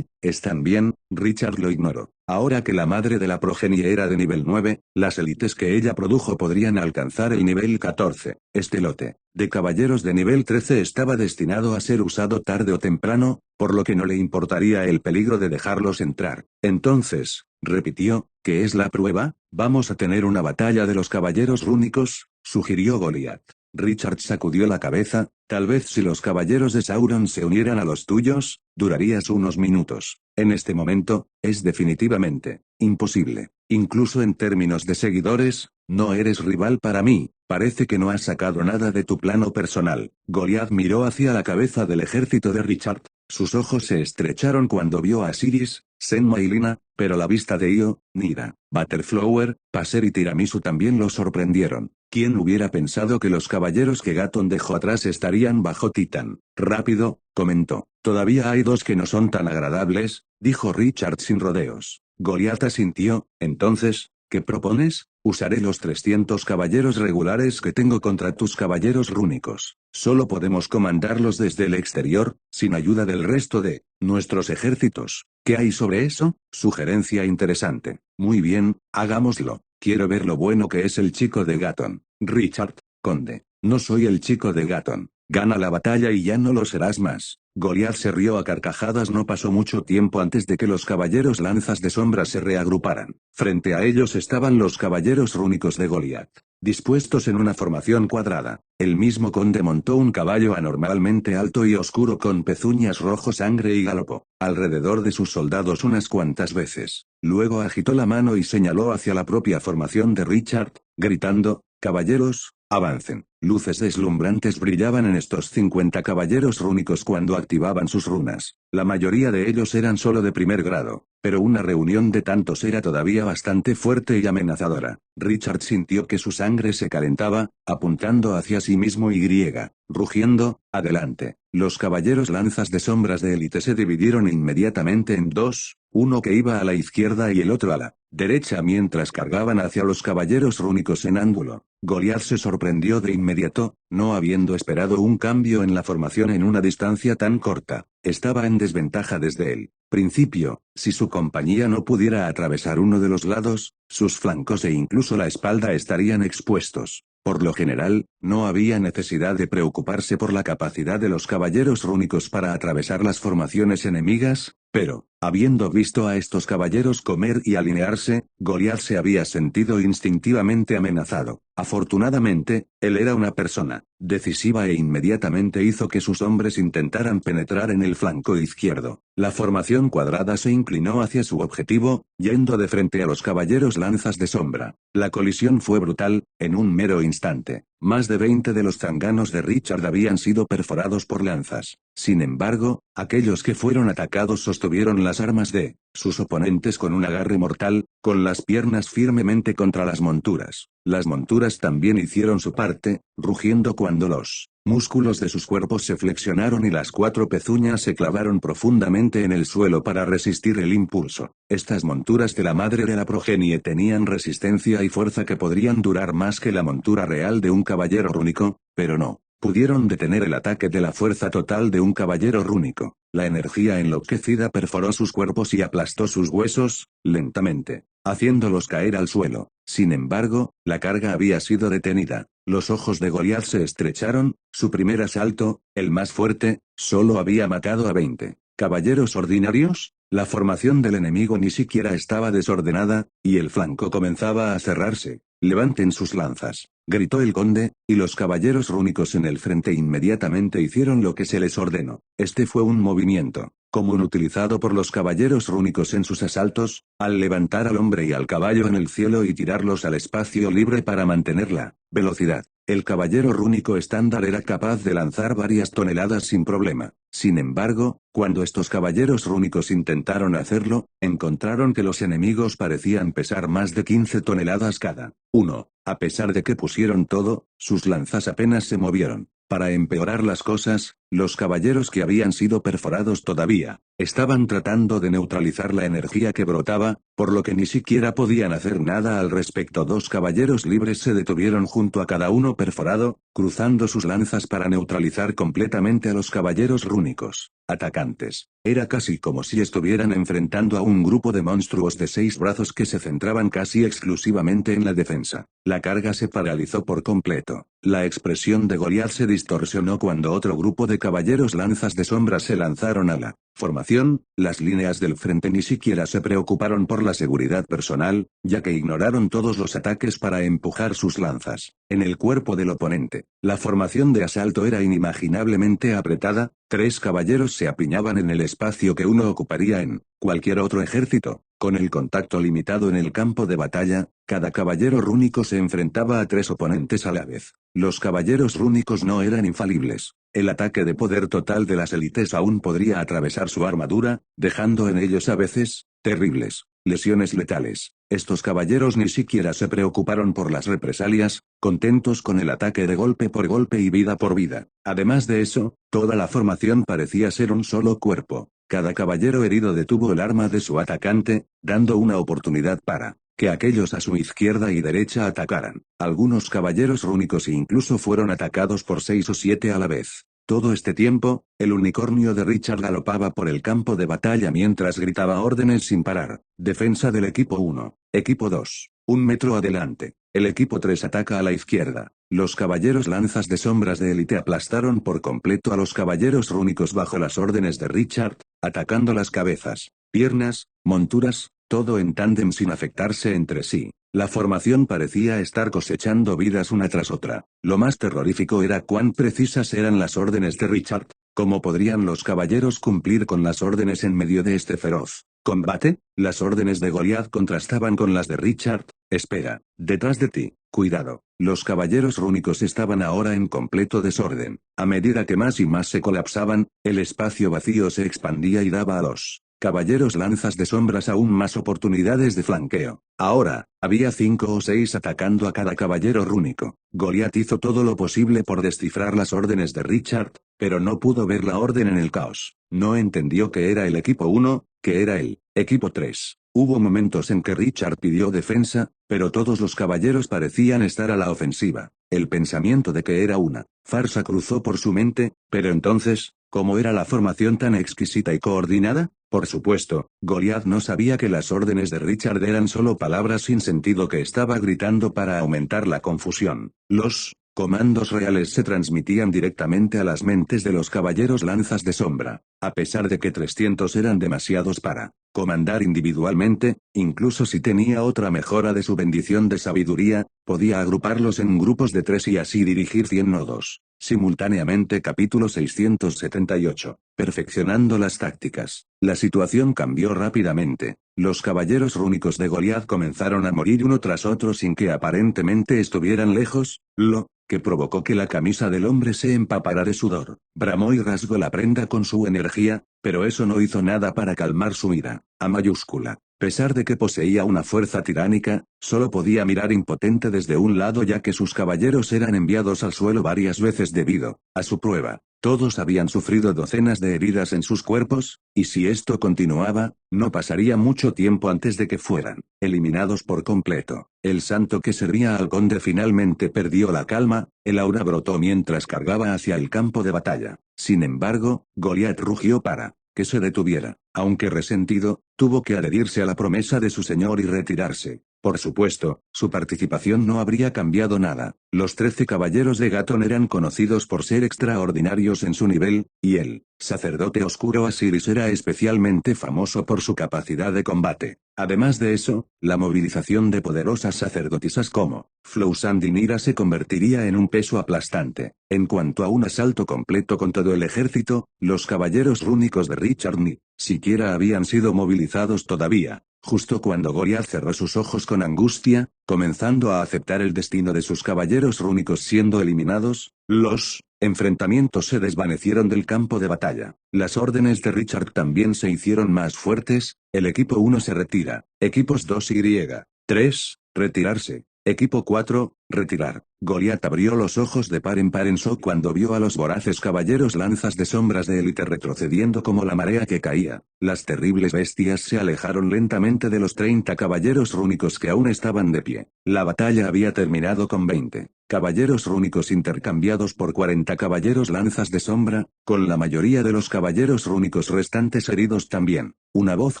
S1: ¿Están bien? Richard lo ignoró. Ahora que la madre de la progenie era de nivel 9, las élites que ella produjo podrían alcanzar el nivel 14. Este lote de caballeros de nivel 13 estaba destinado a ser usado tarde o temprano, por lo que no le importaría el peligro de dejarlos entrar. Entonces, repitió, ¿qué es la prueba? Vamos a tener una batalla de los caballeros rúnicos, sugirió Goliath. Richard sacudió la cabeza. Tal vez si los caballeros de Sauron se unieran a los tuyos, durarías unos minutos. En este momento, es definitivamente imposible. Incluso en términos de seguidores, no eres rival para mí. Parece que no has sacado nada de tu plano personal. Goliath miró hacia la cabeza del ejército de Richard. Sus ojos se estrecharon cuando vio a Siris, Senma y Lina, pero la vista de Io, Nira, Butterflower, Passer y Tiramisu también lo sorprendieron. ¿Quién hubiera pensado que los caballeros que Gaton dejó atrás estarían bajo Titán? Rápido, comentó. Todavía hay 2 que no son tan agradables, dijo Richard sin rodeos. Goliath asintió. Entonces, ¿qué propones? Usaré los 300 caballeros regulares que tengo contra tus caballeros rúnicos. Solo podemos comandarlos desde el exterior, sin ayuda del resto de nuestros ejércitos. ¿Qué hay sobre eso? Sugerencia interesante. Muy bien, hagámoslo. Quiero ver lo bueno que es el chico de Gaton. Richard, conde. No soy el chico de Gaton. Gana la batalla y ya no lo serás más. Goliat se rió a carcajadas. No pasó mucho tiempo antes de que los caballeros lanzas de sombra se reagruparan. Frente a ellos estaban los caballeros rúnicos de Goliat, dispuestos en una formación cuadrada. El mismo conde montó un caballo anormalmente alto y oscuro con pezuñas rojo sangre y galopó alrededor de sus soldados unas cuantas veces. Luego agitó la mano y señaló hacia la propia formación de Richard, gritando: «Caballeros, avancen». Luces deslumbrantes brillaban en estos 50 caballeros rúnicos cuando activaban sus runas. La mayoría de ellos eran solo de primer grado, pero una reunión de tantos era todavía bastante fuerte y amenazadora. Richard sintió que su sangre se calentaba, apuntando hacia sí mismo y rugiendo: «Adelante». Los caballeros lanzas de sombras de élite se dividieron inmediatamente en dos, uno que iba a la izquierda y el otro a la derecha mientras cargaban hacia los caballeros rúnicos en ángulo. Goliat se sorprendió de inmediato, no habiendo esperado un cambio en la formación en una distancia tan corta. Estaba en desventaja desde el principio. Si su compañía no pudiera atravesar uno de los lados, sus flancos e incluso la espalda estarían expuestos. Por lo general, no había necesidad de preocuparse por la capacidad de los caballeros rúnicos para atravesar las formaciones enemigas, pero, habiendo visto a estos caballeros comer y alinearse, Goliat se había sentido instintivamente amenazado. Afortunadamente, él era una persona decisiva e inmediatamente hizo que sus hombres intentaran penetrar en el flanco izquierdo. La formación cuadrada se inclinó hacia su objetivo, yendo de frente a los caballeros lanzas de sombra. La colisión fue brutal, en un mero instante. Más de 20 de los zanganos de Richard habían sido perforados por lanzas. Sin embargo, aquellos que fueron atacados sostuvieron las armas de sus oponentes con un agarre mortal, con las piernas firmemente contra las monturas. Las monturas también hicieron su parte, rugiendo cuando los músculos de sus cuerpos se flexionaron y las 4 pezuñas se clavaron profundamente en el suelo para resistir el impulso. Estas monturas de la madre de la progenie tenían resistencia y fuerza que podrían durar más que la montura real de un caballero rúnico, pero no pudieron detener el ataque de la fuerza total de un caballero rúnico. La energía enloquecida perforó sus cuerpos y aplastó sus huesos, lentamente, haciéndolos caer al suelo. Sin embargo, la carga había sido detenida. Los ojos de Goliat se estrecharon. Su primer asalto, el más fuerte, solo había matado a 20 caballeros ordinarios. La formación del enemigo ni siquiera estaba desordenada, y el flanco comenzaba a cerrarse. «Levanten sus lanzas», gritó el conde, y los caballeros rúnicos en el frente inmediatamente hicieron lo que se les ordenó. Este fue un movimiento común utilizado por los caballeros rúnicos en sus asaltos, al levantar al hombre y al caballo en el cielo y tirarlos al espacio libre para mantener la velocidad. El caballero rúnico estándar era capaz de lanzar varias toneladas sin problema. Sin embargo, cuando estos caballeros rúnicos intentaron hacerlo, encontraron que los enemigos parecían pesar más de 15 toneladas cada uno. A pesar de que pusieron todo, sus lanzas apenas se movieron. Para empeorar las cosas, los caballeros que habían sido perforados todavía estaban tratando de neutralizar la energía que brotaba, por lo que ni siquiera podían hacer nada al respecto. 2 caballeros libres se detuvieron junto a cada uno perforado, cruzando sus lanzas para neutralizar completamente a los caballeros rúnicos atacantes. Era casi como si estuvieran enfrentando a un grupo de monstruos de 6 brazos que se centraban casi exclusivamente en la defensa. La carga se paralizó por completo. La expresión de Goliat se distorsionó cuando otro grupo de caballeros lanzas de sombra se lanzaron a la formación. Las líneas del frente ni siquiera se preocuparon por la seguridad personal, ya que ignoraron todos los ataques para empujar sus lanzas en el cuerpo del oponente. La formación de asalto era inimaginablemente apretada. 3 caballeros se apiñaban en el espacio que uno ocuparía en cualquier otro ejército. Con el contacto limitado en el campo de batalla, cada caballero rúnico se enfrentaba a 3 oponentes a la vez. Los caballeros rúnicos no eran infalibles. El ataque de poder total de las élites aún podría atravesar su armadura, dejando en ellos a veces terribles lesiones letales. Estos caballeros ni siquiera se preocuparon por las represalias, contentos con el ataque de golpe por golpe y vida por vida. Además de eso, toda la formación parecía ser un solo cuerpo. Cada caballero herido detuvo el arma de su atacante, dando una oportunidad para que aquellos a su izquierda y derecha atacaran. Algunos caballeros rúnicos incluso fueron atacados por 6 o 7 a la vez. Todo este tiempo, el unicornio de Richard galopaba por el campo de batalla mientras gritaba órdenes sin parar. Defensa del equipo 1. Equipo 2. 1 metro adelante. El equipo 3 ataca a la izquierda. Los caballeros lanzas de sombras de élite aplastaron por completo a los caballeros rúnicos bajo las órdenes de Richard, atacando las cabezas, piernas, monturas, todo en tándem sin afectarse entre sí. La formación parecía estar cosechando vidas una tras otra. Lo más terrorífico era cuán precisas eran las órdenes de Richard. ¿Cómo podrían los caballeros cumplir con las órdenes en medio de este feroz combate? Las órdenes de Goliath contrastaban con las de Richard. Espera, detrás de ti, cuidado. Los caballeros rúnicos estaban ahora en completo desorden. A medida que más y más se colapsaban, el espacio vacío se expandía y daba a los caballeros lanzas de sombras aún más oportunidades de flanqueo. Ahora, había 5 o 6 atacando a cada caballero rúnico. Goliath hizo todo lo posible por descifrar las órdenes de Richard, pero no pudo ver la orden en el caos. No entendió que era el equipo 1, que era el equipo 3. Hubo momentos en que Richard pidió defensa, pero todos los caballeros parecían estar a la ofensiva. El pensamiento de que era una farsa cruzó por su mente, pero entonces, ¿cómo era la formación tan exquisita y coordinada? Por supuesto, Goliath no sabía que las órdenes de Richard eran solo palabras sin sentido que estaba gritando para aumentar la confusión. Los comandos reales se transmitían directamente a las mentes de los caballeros lanzas de sombra. A pesar de que 300 eran demasiados para comandar individualmente, incluso si tenía otra mejora de su bendición de sabiduría, podía agruparlos en grupos de 3 y así dirigir 100 nodos simultáneamente. Capítulo 678. Perfeccionando las tácticas. La situación cambió rápidamente. Los caballeros rúnicos de Goliath comenzaron a morir uno tras otro sin que aparentemente estuvieran lejos, lo que provocó que la camisa del hombre se empapara de sudor. Bramó y rasgó la prenda con su energía, pero eso no hizo nada para calmar su ira. A mayúscula. A pesar de que poseía una fuerza tiránica, solo podía mirar impotente desde un lado ya que sus caballeros eran enviados al suelo varias veces debido a su prueba. Todos habían sufrido docenas de heridas en sus cuerpos, y si esto continuaba, no pasaría mucho tiempo antes de que fueran eliminados por completo. El santo que servía al conde finalmente perdió la calma, el aura brotó mientras cargaba hacia el campo de batalla. Sin embargo, Goliath rugió para que se detuviera. Aunque resentido, tuvo que adherirse a la promesa de su señor y retirarse. Por supuesto, su participación no habría cambiado nada. Los 13 caballeros de Gaton eran conocidos por ser extraordinarios en su nivel, y el sacerdote oscuro Asiris era especialmente famoso por su capacidad de combate. Además de eso, la movilización de poderosas sacerdotisas como Flousand y Nira se convertiría en un peso aplastante. En cuanto a un asalto completo con todo el ejército, los caballeros rúnicos de Richard ni siquiera habían sido movilizados todavía. Justo cuando Goliath cerró sus ojos con angustia, comenzando a aceptar el destino de sus caballeros rúnicos siendo eliminados, los enfrentamientos se desvanecieron del campo de batalla. Las órdenes de Richard también se hicieron más fuertes. El equipo 1 se retira. Equipos 2 y 3, retirarse. Equipo 4, retirar. Goliath abrió los ojos de par en shock cuando vio a los voraces caballeros lanzas de sombras de élite retrocediendo como la marea que caía. Las terribles bestias se alejaron lentamente de los 30 caballeros rúnicos que aún estaban de pie. La batalla había terminado con 20 caballeros rúnicos intercambiados por 40 caballeros lanzas de sombra, con la mayoría de los caballeros rúnicos restantes heridos también. Una voz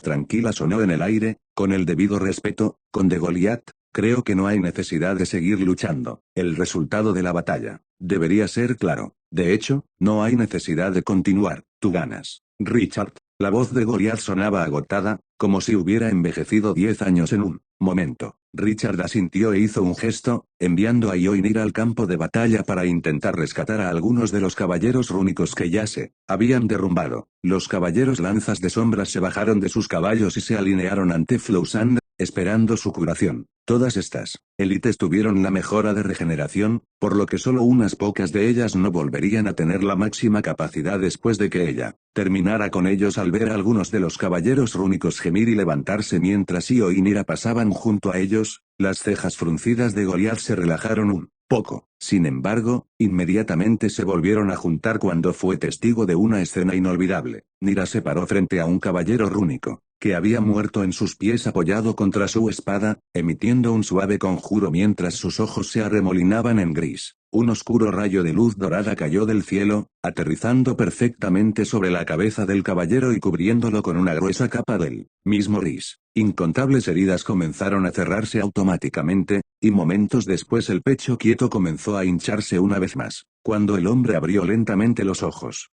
S1: tranquila sonó en el aire, con el debido respeto, conde Goliath. Creo que no hay necesidad de seguir luchando. El resultado de la batalla debería ser claro. De hecho, no hay necesidad de continuar. Tú ganas, Richard. La voz de Goliath sonaba agotada, como si hubiera envejecido 10 años en un momento. Richard asintió e hizo un gesto, enviando a Ioinir al campo de batalla para intentar rescatar a algunos de los caballeros rúnicos que ya se habían derrumbado. Los caballeros lanzas de sombras se bajaron de sus caballos y se alinearon ante Flousand, esperando su curación. Todas estas élites tuvieron la mejora de regeneración, por lo que solo unas pocas de ellas no volverían a tener la máxima capacidad después de que ella terminara con ellos al ver a algunos de los caballeros rúnicos gemir y levantarse mientras Io y Nira pasaban junto a ellos. Las cejas fruncidas de Goliath se relajaron un poco. Sin embargo, inmediatamente se volvieron a juntar cuando fue testigo de una escena inolvidable. Nira se paró frente a un caballero rúnico que había muerto en sus pies apoyado contra su espada, emitiendo un suave conjuro mientras sus ojos se arremolinaban en gris. Un oscuro rayo de luz dorada cayó del cielo, aterrizando perfectamente sobre la cabeza del caballero y cubriéndolo con una gruesa capa del mismo gris. Incontables heridas comenzaron a cerrarse automáticamente, y momentos después el pecho quieto comenzó a hincharse una vez más. Cuando el hombre abrió lentamente los ojos,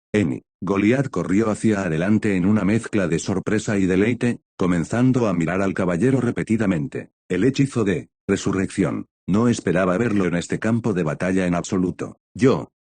S1: Goliat corrió hacia adelante en una mezcla de sorpresa y deleite, comenzando a mirar al caballero repetidamente. El hechizo de resurrección. No esperaba verlo en este campo de batalla en absoluto.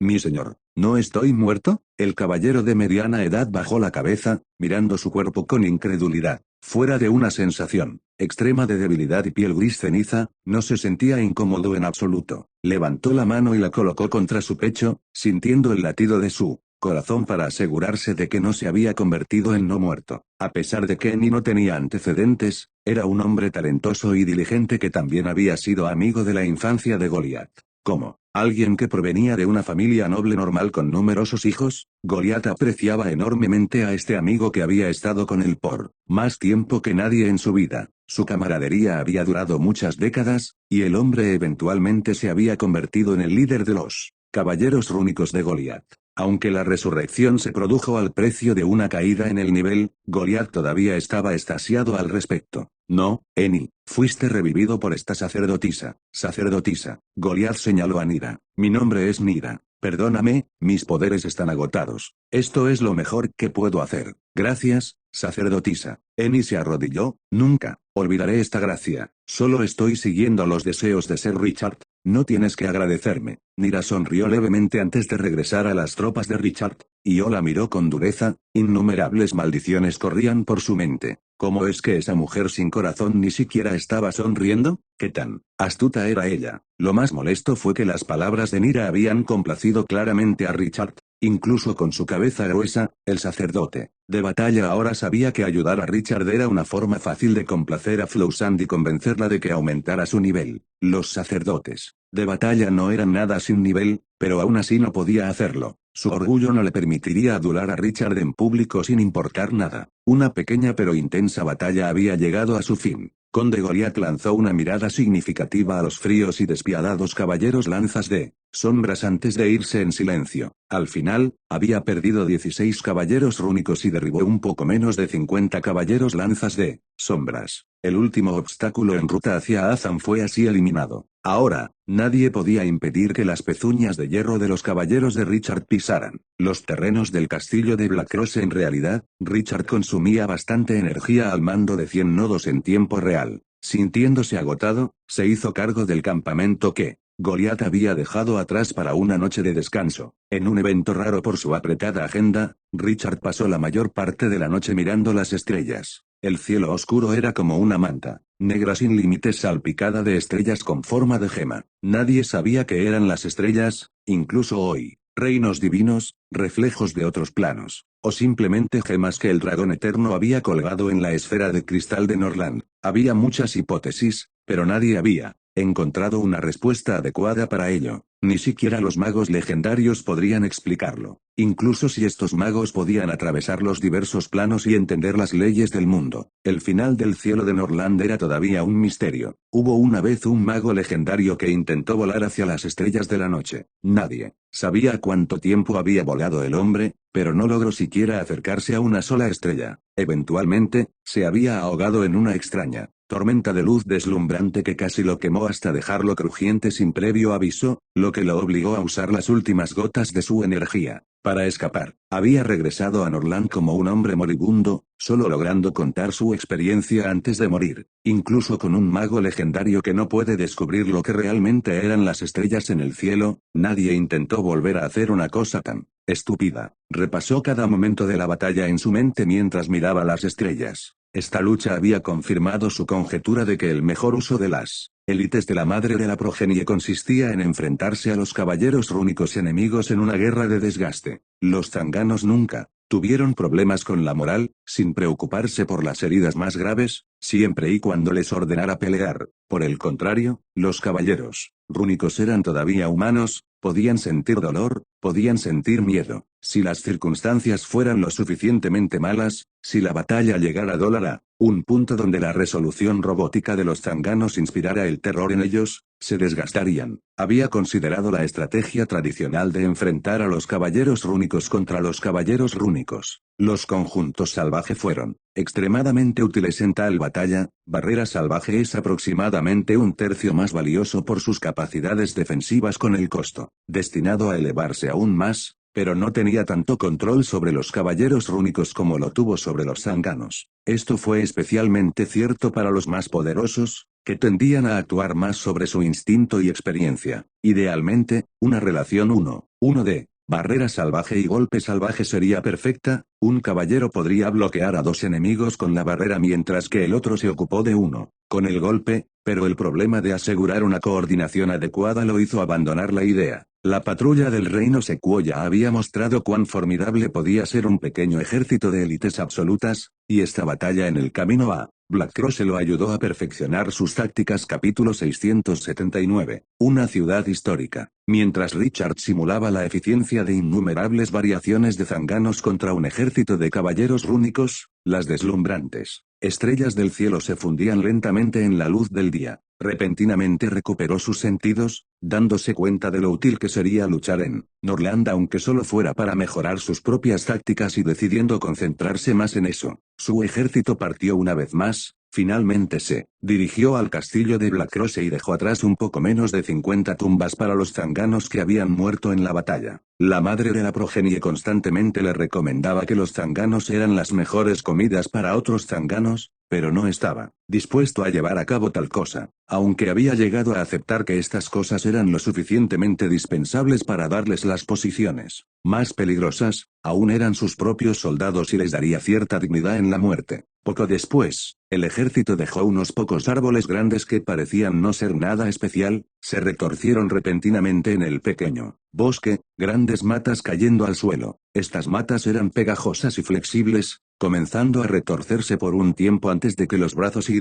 S1: Mi señor, ¿no estoy muerto? El caballero de mediana edad bajó la cabeza, mirando su cuerpo con incredulidad. Fuera de una sensación extrema de debilidad y piel gris ceniza, no se sentía incómodo en absoluto. Levantó la mano y la colocó contra su pecho, sintiendo el latido de su corazón para asegurarse de que no se había convertido en no muerto. A pesar de que Eni no tenía antecedentes, era un hombre talentoso y diligente que también había sido amigo de la infancia de Goliat. Como alguien que provenía de una familia noble normal con numerosos hijos, Goliat apreciaba enormemente a este amigo que había estado con él por más tiempo que nadie en su vida. Su camaradería había durado muchas décadas, y el hombre eventualmente se había convertido en el líder de los caballeros rúnicos de Goliat. Aunque la resurrección se produjo al precio de una caída en el nivel, Goliat todavía estaba extasiado al respecto. No, Eni, fuiste revivido por esta sacerdotisa. Sacerdotisa. Goliat señaló a Nira. Mi nombre es Nira. Perdóname, mis poderes están agotados. Esto es lo mejor que puedo hacer. Gracias, sacerdotisa. Eni se arrodilló. Nunca olvidaré esta gracia. Solo estoy siguiendo los deseos de Ser Richard. No tienes que agradecerme. Nira sonrió levemente antes de regresar a las tropas de Richard, y la miró con dureza. Innumerables maldiciones corrían por su mente. ¿Cómo es que esa mujer sin corazón ni siquiera estaba sonriendo? ¿Qué tan astuta era ella? Lo más molesto fue que las palabras de Nira habían complacido claramente a Richard. Incluso con su cabeza gruesa, el sacerdote de batalla ahora sabía que ayudar a Richard era una forma fácil de complacer a Flowsand y convencerla de que aumentara su nivel. Los sacerdotes de batalla no eran nada sin nivel, pero aún así no podía hacerlo. Su orgullo no le permitiría adular a Richard en público sin importar nada. Una pequeña pero intensa batalla había llegado a su fin. Conde Goliat lanzó una mirada significativa a los fríos y despiadados caballeros lanzas de sombras antes de irse en silencio. Al final, había perdido 16 caballeros rúnicos y derribó un poco menos de 50 caballeros lanzas de sombras. El último obstáculo en ruta hacia Azam fue así eliminado. Ahora, nadie podía impedir que las pezuñas de hierro de los caballeros de Richard pisaran los terrenos del castillo de Blackross. En realidad, Richard consumía bastante energía al mando de 100 nodos en tiempo real. Sintiéndose agotado, se hizo cargo del campamento que Goliat había dejado atrás para una noche de descanso. En un evento raro por su apretada agenda, Richard pasó la mayor parte de la noche mirando las estrellas. El cielo oscuro era como una manta negra sin límites salpicada de estrellas con forma de gema. Nadie sabía qué eran las estrellas, incluso hoy. Reinos divinos, reflejos de otros planos, o simplemente gemas que el dragón eterno había colgado en la esfera de cristal de Norland. Había muchas hipótesis, pero nadie había encontrado una respuesta adecuada para ello. Ni siquiera los magos legendarios podrían explicarlo. Incluso si estos magos podían atravesar los diversos planos y entender las leyes del mundo, el final del cielo de Norland era todavía un misterio. Hubo una vez un mago legendario que intentó volar hacia las estrellas de la noche. Nadie sabía cuánto tiempo había volado el hombre, pero no logró siquiera acercarse a una sola estrella. Eventualmente, se había ahogado en una extraña tormenta de luz deslumbrante que casi lo quemó hasta dejarlo crujiente sin previo aviso, lo que lo obligó a usar las últimas gotas de su energía para escapar. Había regresado a Norland como un hombre moribundo, solo logrando contar su experiencia antes de morir. Incluso con un mago legendario que no puede descubrir lo que realmente eran las estrellas en el cielo, nadie intentó volver a hacer una cosa tan estúpida. Repasó cada momento de la batalla en su mente mientras miraba las estrellas. Esta lucha había confirmado su conjetura de que el mejor uso de las élites de la madre de la progenie consistía en enfrentarse a los caballeros rúnicos enemigos en una guerra de desgaste. Los zanganos nunca tuvieron problemas con la moral, sin preocuparse por las heridas más graves, siempre y cuando les ordenara pelear. Por el contrario, los caballeros rúnicos eran todavía humanos, podían sentir dolor, podían sentir miedo. Si las circunstancias fueran lo suficientemente malas, si la batalla llegara a un punto donde la resolución robótica de los zanganos inspirara el terror en ellos, se desgastarían. Había considerado la estrategia tradicional de enfrentar a los caballeros rúnicos contra los caballeros rúnicos. Los conjuntos salvaje fueron extremadamente útiles en tal batalla. Barrera salvaje es aproximadamente un tercio más valioso por sus capacidades defensivas con el costo destinado a elevarse aún más, pero no tenía tanto control sobre los caballeros rúnicos como lo tuvo sobre los zanganos. Esto fue especialmente cierto para los más poderosos, que tendían a actuar más sobre su instinto y experiencia. Idealmente, una relación 1-1 de barrera salvaje y golpe salvaje sería perfecta. Un caballero podría bloquear a dos enemigos con la barrera mientras que el otro se ocupó de uno con el golpe, pero el problema de asegurar una coordinación adecuada lo hizo abandonar la idea. La patrulla del reino Sequoia había mostrado cuán formidable podía ser un pequeño ejército de élites absolutas, y esta batalla en el camino a Blackcross lo ayudó a perfeccionar sus tácticas. Capítulo 679. Una ciudad histórica. Mientras Richard simulaba la eficiencia de innumerables variaciones de zanganos contra un ejército de caballeros rúnicos, las deslumbrantes estrellas del cielo se fundían lentamente en la luz del día. Repentinamente recuperó sus sentidos, dándose cuenta de lo útil que sería luchar en Norland aunque solo fuera para mejorar sus propias tácticas y decidiendo concentrarse más en eso. Su ejército partió una vez más, finalmente se dirigió al castillo de Blackcross y dejó atrás un poco menos de 50 tumbas para los zanganos que habían muerto en la batalla. La madre de la progenie constantemente le recomendaba que los zanganos eran las mejores comidas para otros zanganos, pero no estaba dispuesto a llevar a cabo tal cosa, aunque había llegado a aceptar que estas cosas eran lo suficientemente dispensables para darles las posiciones más peligrosas. Aún eran sus propios soldados y les daría cierta dignidad en la muerte. Poco después, el ejército dejó unos pocos árboles grandes que parecían no ser nada especial, se retorcieron repentinamente en el pequeño bosque, grandes matas cayendo al suelo. Estas matas eran pegajosas y flexibles, comenzando a retorcerse por un tiempo antes de que los brazos y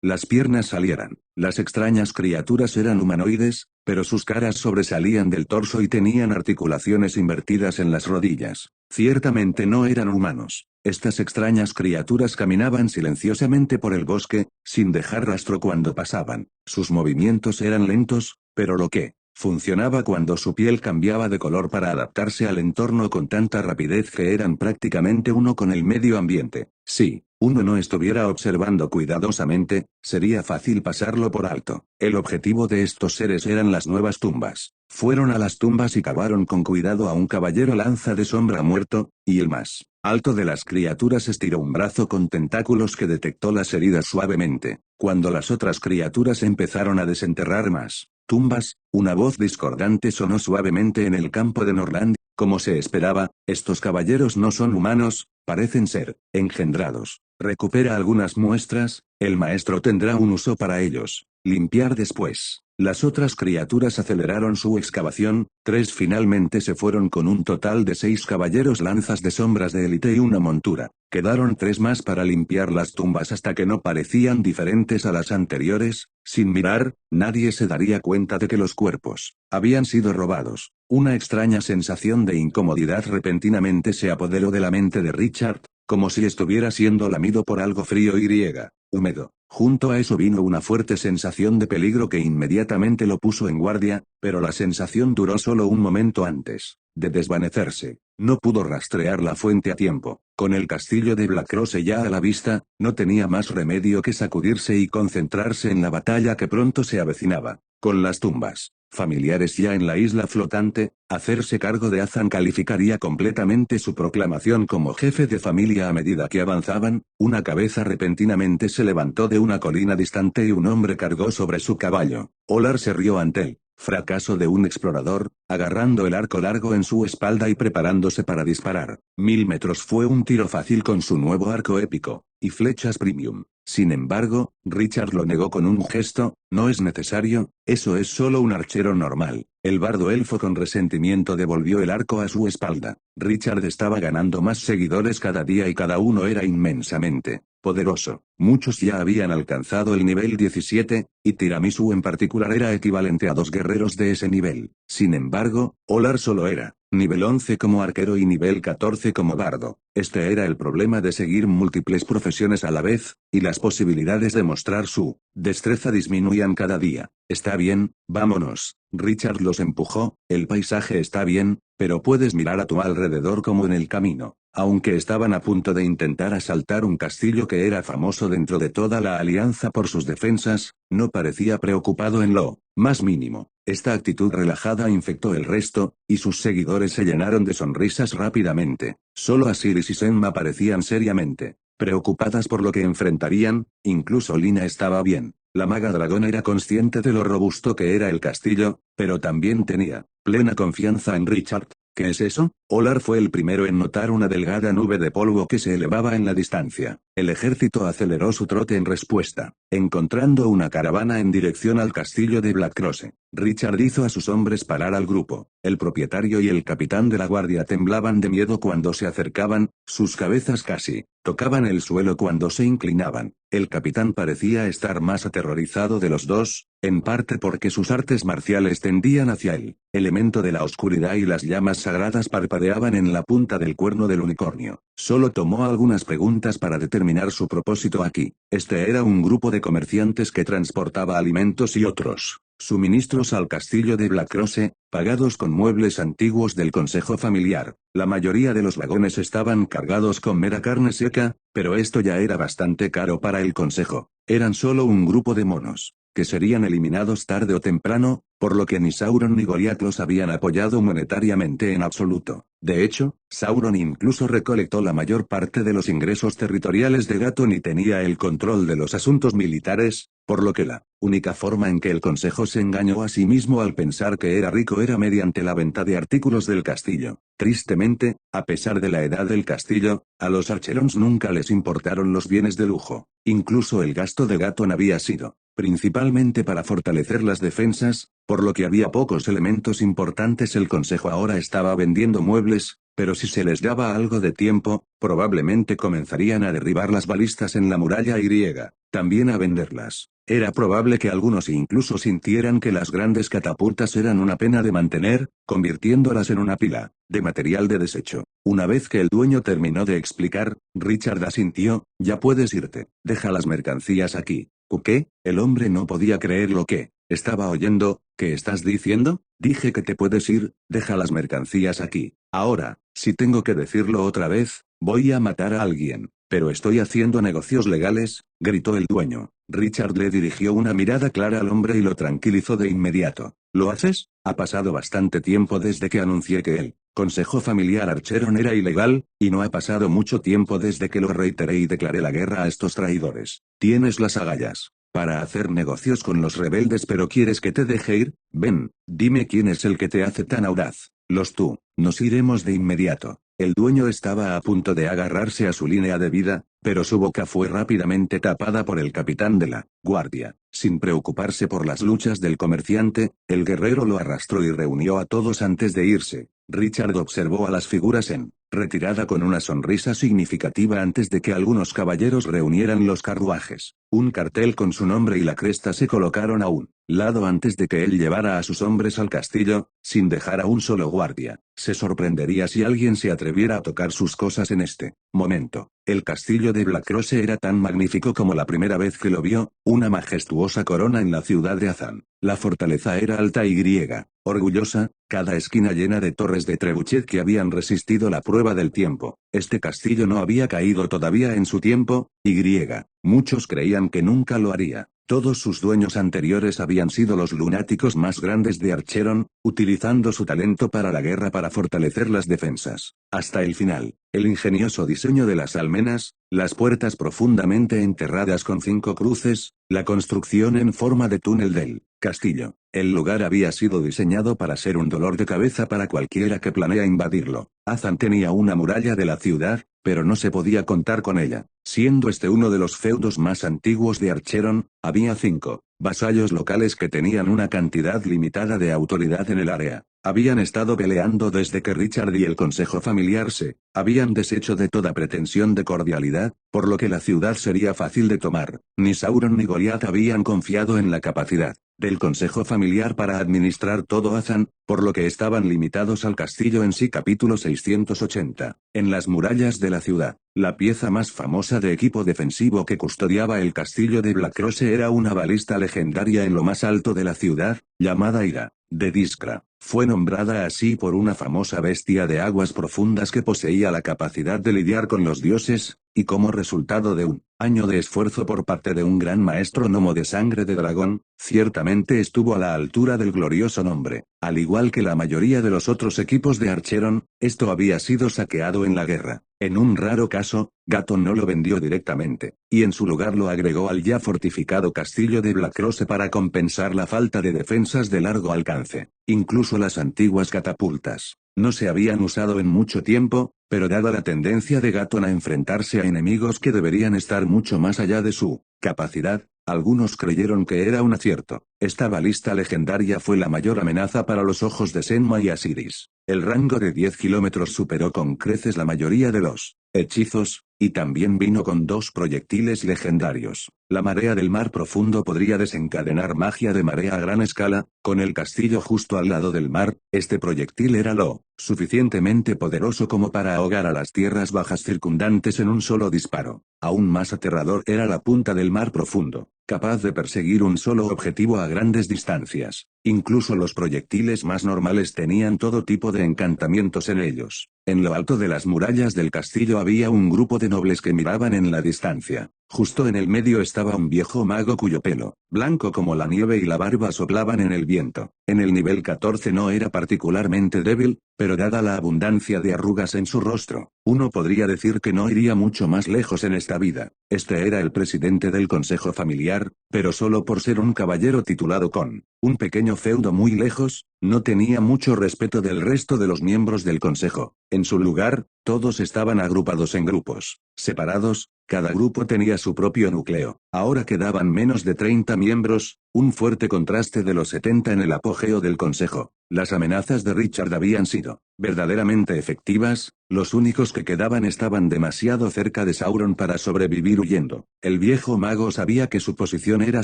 S1: las piernas salieran. Las extrañas criaturas eran humanoides, pero sus caras sobresalían del torso y tenían articulaciones invertidas en las rodillas. Ciertamente no eran humanos. Estas extrañas criaturas caminaban silenciosamente por el bosque, sin dejar rastro cuando pasaban. Sus movimientos eran lentos, pero lo que funcionaba cuando su piel cambiaba de color para adaptarse al entorno con tanta rapidez que eran prácticamente uno con el medio ambiente. Si uno no estuviera observando cuidadosamente, sería fácil pasarlo por alto. El objetivo de estos seres eran las nuevas tumbas. Fueron a las tumbas y cavaron con cuidado a un caballero lanza de sombra muerto, y el más alto de las criaturas estiró un brazo con tentáculos que detectó las heridas suavemente. Cuando las otras criaturas empezaron a desenterrar más tumbas, una voz discordante sonó suavemente en el campo de Norland. Como se esperaba, estos caballeros no son humanos, parecen ser engendrados. Recupera algunas muestras, el maestro tendrá un uso para ellos. Limpiar después. Las otras criaturas aceleraron su excavación. 3 finalmente se fueron con un total de 6 caballeros lanzas de sombras de élite y una montura. Quedaron 3 más para limpiar las tumbas hasta que no parecían diferentes a las anteriores. Sin mirar, nadie se daría cuenta de que los cuerpos habían sido robados. Una extraña sensación de incomodidad repentinamente se apoderó de la mente de Richard, como si estuviera siendo lamido por algo frío y húmedo. Junto a eso vino una fuerte sensación de peligro que inmediatamente lo puso en guardia, pero la sensación duró solo un momento antes de desvanecerse. No pudo rastrear la fuente a tiempo. Con el castillo de Blackcross ya a la vista, no tenía más remedio que sacudirse y concentrarse en la batalla que pronto se avecinaba. Con las tumbas familiares ya en la isla flotante, hacerse cargo de Azan calificaría completamente su proclamación como jefe de familia a medida que avanzaban. Una cabeza repentinamente se levantó de una colina distante y un hombre cargó sobre su caballo. Olar se rió ante él. Fracaso de un explorador, agarrando el arco largo en su espalda y preparándose para disparar. 1000 metros fue un tiro fácil con su nuevo arco épico, y flechas premium. Sin embargo, Richard lo negó con un gesto. No es necesario, eso es solo un archero normal. El bardo elfo con resentimiento devolvió el arco a su espalda. Richard estaba ganando más seguidores cada día y cada uno era inmensamente poderoso. Muchos ya habían alcanzado el nivel 17, y Tiramisu en particular era equivalente a 2 guerreros de ese nivel. Sin embargo, Olar solo era nivel 11 como arquero y nivel 14 como bardo. Este era el problema de seguir múltiples profesiones a la vez, y las posibilidades de mostrar su destreza disminuían cada día. Está bien, vámonos. Richard los empujó, el paisaje está bien, pero puedes mirar a tu alrededor como en el camino. Aunque estaban a punto de intentar asaltar un castillo que era famoso dentro de toda la alianza por sus defensas, no parecía preocupado en lo más mínimo. Esta actitud relajada infectó el resto, y sus seguidores se llenaron de sonrisas rápidamente. Solo Asiris y Senma parecían seriamente preocupadas por lo que enfrentarían, incluso Lina estaba bien. La maga dragón era consciente de lo robusto que era el castillo, pero también tenía plena confianza en Richard. ¿Qué es eso? Olar fue el primero en notar una delgada nube de polvo que se elevaba en la distancia. El ejército aceleró su trote en respuesta, encontrando una caravana en dirección al castillo de Blackcross. Richard hizo a sus hombres parar al grupo. El propietario y el capitán de la guardia temblaban de miedo cuando se acercaban, sus cabezas casi tocaban el suelo cuando se inclinaban. El capitán parecía estar más aterrorizado de los dos, en parte porque sus artes marciales tendían hacia el elemento de la oscuridad y las llamas sagradas parpadeaban en la punta del cuerno del unicornio. Solo tomó algunas preguntas para determinar su propósito aquí. Este era un grupo de comerciantes que transportaba alimentos y otros suministros al castillo de Blackcross, pagados con muebles antiguos del consejo familiar. La mayoría de los vagones estaban cargados con mera carne seca, pero esto ya era bastante caro para el consejo. Eran solo un grupo de monos, que serían eliminados tarde o temprano, por lo que ni Sauron ni Goliath los habían apoyado monetariamente en absoluto. De hecho, Sauron incluso recolectó la mayor parte de los ingresos territoriales de Gaton y tenía el control de los asuntos militares, por lo que la única forma en que el consejo se engañó a sí mismo al pensar que era rico era mediante la venta de artículos del castillo. Tristemente, a pesar de la edad del castillo, a los Archerons nunca les importaron los bienes de lujo. Incluso el gasto de Gaton había sido principalmente para fortalecer las defensas, por lo que había pocos elementos importantes. El consejo ahora estaba vendiendo muebles, pero si se les daba algo de tiempo, probablemente comenzarían a derribar las balistas en la muralla griega, también a venderlas. Era probable que algunos incluso sintieran que las grandes catapultas eran una pena de mantener, convirtiéndolas en una pila de material de desecho. Una vez que el dueño terminó de explicar, Richard asintió, ya puedes irte, deja las mercancías aquí. ¿Qué? El hombre no podía creer lo que estaba oyendo. ¿Qué estás diciendo? Dije que te puedes ir, deja las mercancías aquí. Ahora, si tengo que decirlo otra vez, voy a matar a alguien. Pero estoy haciendo negocios legales, gritó el dueño. Richard le dirigió una mirada clara al hombre y lo tranquilizó de inmediato. ¿Lo haces? Ha pasado bastante tiempo desde que anuncié que el consejo familiar Archeron era ilegal, y no ha pasado mucho tiempo desde que lo reiteré y declaré la guerra a estos traidores. Tienes las agallas para hacer negocios con los rebeldes, pero ¿quieres que te deje ir? Ven, dime quién es el que te hace tan audaz. Tú. Nos iremos de inmediato. El dueño estaba a punto de agarrarse a su línea de vida, pero su boca fue rápidamente tapada por el capitán de la guardia. Sin preocuparse por las luchas del comerciante, el guerrero lo arrastró y reunió a todos antes de irse. Richard observó a las figuras en retirada con una sonrisa significativa antes de que algunos caballeros reunieran los carruajes. Un cartel con su nombre y la cresta se colocaron a un lado antes de que él llevara a sus hombres al castillo, sin dejar a un solo guardia. Se sorprendería si alguien se atreviera a tocar sus cosas en este momento. El castillo de Blackcross era tan magnífico como la primera vez que lo vio, una majestuosa corona en la ciudad de Azan. La fortaleza era alta y griega, orgullosa, cada esquina llena de torres de trebuchet que habían resistido la prueba del tiempo. Este castillo no había caído todavía en su tiempo, y griega. Muchos creían que nunca lo haría. Todos sus dueños anteriores habían sido los lunáticos más grandes de Archeron, utilizando su talento para la guerra para fortalecer las defensas. Hasta el final, el ingenioso diseño de las almenas, las puertas profundamente enterradas con 5 cruces, la construcción en forma de túnel del castillo. El lugar había sido diseñado para ser un dolor de cabeza para cualquiera que planea invadirlo. Azan tenía una muralla de la ciudad, pero no se podía contar con ella. Siendo este uno de los feudos más antiguos de Archeron, había 5 vasallos locales que tenían una cantidad limitada de autoridad en el área. habían estado peleando desde que Richard y el consejo familiar se habían deshecho de toda pretensión de cordialidad, por lo que la ciudad sería fácil de tomar. Ni Sauron ni Goliath habían confiado en la capacidad del consejo familiar para administrar todo Azan, por lo que estaban limitados al castillo en sí. Capítulo 680. En las murallas de la ciudad, la pieza más famosa de equipo defensivo que custodiaba el castillo de Blackrosse era una balista legendaria en lo más alto de la ciudad, llamada Ira de Discra. Fue nombrada así por una famosa bestia de aguas profundas que poseía la capacidad de lidiar con los dioses, y como resultado de un año de esfuerzo por parte de un gran maestro gnomo de sangre de dragón, ciertamente estuvo a la altura del glorioso nombre. Al igual que la mayoría de los otros equipos de Archeron, esto había sido saqueado en la guerra. En un raro caso, Gato no lo vendió directamente, y en su lugar lo agregó al ya fortificado castillo de Blackrosse para compensar la falta de defensas de largo alcance. Incluso las antiguas catapultas no se habían usado en mucho tiempo, pero dada la tendencia de Gaton a enfrentarse a enemigos que deberían estar mucho más allá de su capacidad, algunos creyeron que era un acierto. Esta balista legendaria fue la mayor amenaza para los ojos de Senma y Asiris. El rango de 10 kilómetros superó con creces la mayoría de los hechizos, y también vino con 2 proyectiles legendarios. La marea del mar profundo podría desencadenar magia de marea a gran escala, con el castillo justo al lado del mar. Este proyectil era lo suficientemente poderoso como para ahogar a las tierras bajas circundantes en un solo disparo. Aún más aterrador era la punta del mar profundo, capaz de perseguir un solo objetivo a grandes distancias. Incluso los proyectiles más normales tenían todo tipo de encantamientos en ellos. En lo alto de las murallas del castillo había un grupo de nobles que miraban en la distancia. Justo en el medio estaba un viejo mago cuyo pelo, blanco como la nieve y la barba soplaban en el viento. En el nivel 14 no era particularmente débil, pero dada la abundancia de arrugas en su rostro, uno podría decir que no iría mucho más lejos en esta vida. Este era el presidente del consejo familiar, pero solo por ser un caballero titulado con un pequeño feudo muy lejos, no tenía mucho respeto del resto de los miembros del consejo. En su lugar, todos estaban agrupados en grupos separados, cada grupo tenía su propio núcleo. Ahora quedaban menos de 30 miembros, un fuerte contraste de los 70 en el apogeo del consejo. Las amenazas de Richard habían sido verdaderamente efectivas, los únicos que quedaban estaban demasiado cerca de Sauron para sobrevivir huyendo. El viejo mago sabía que su posición era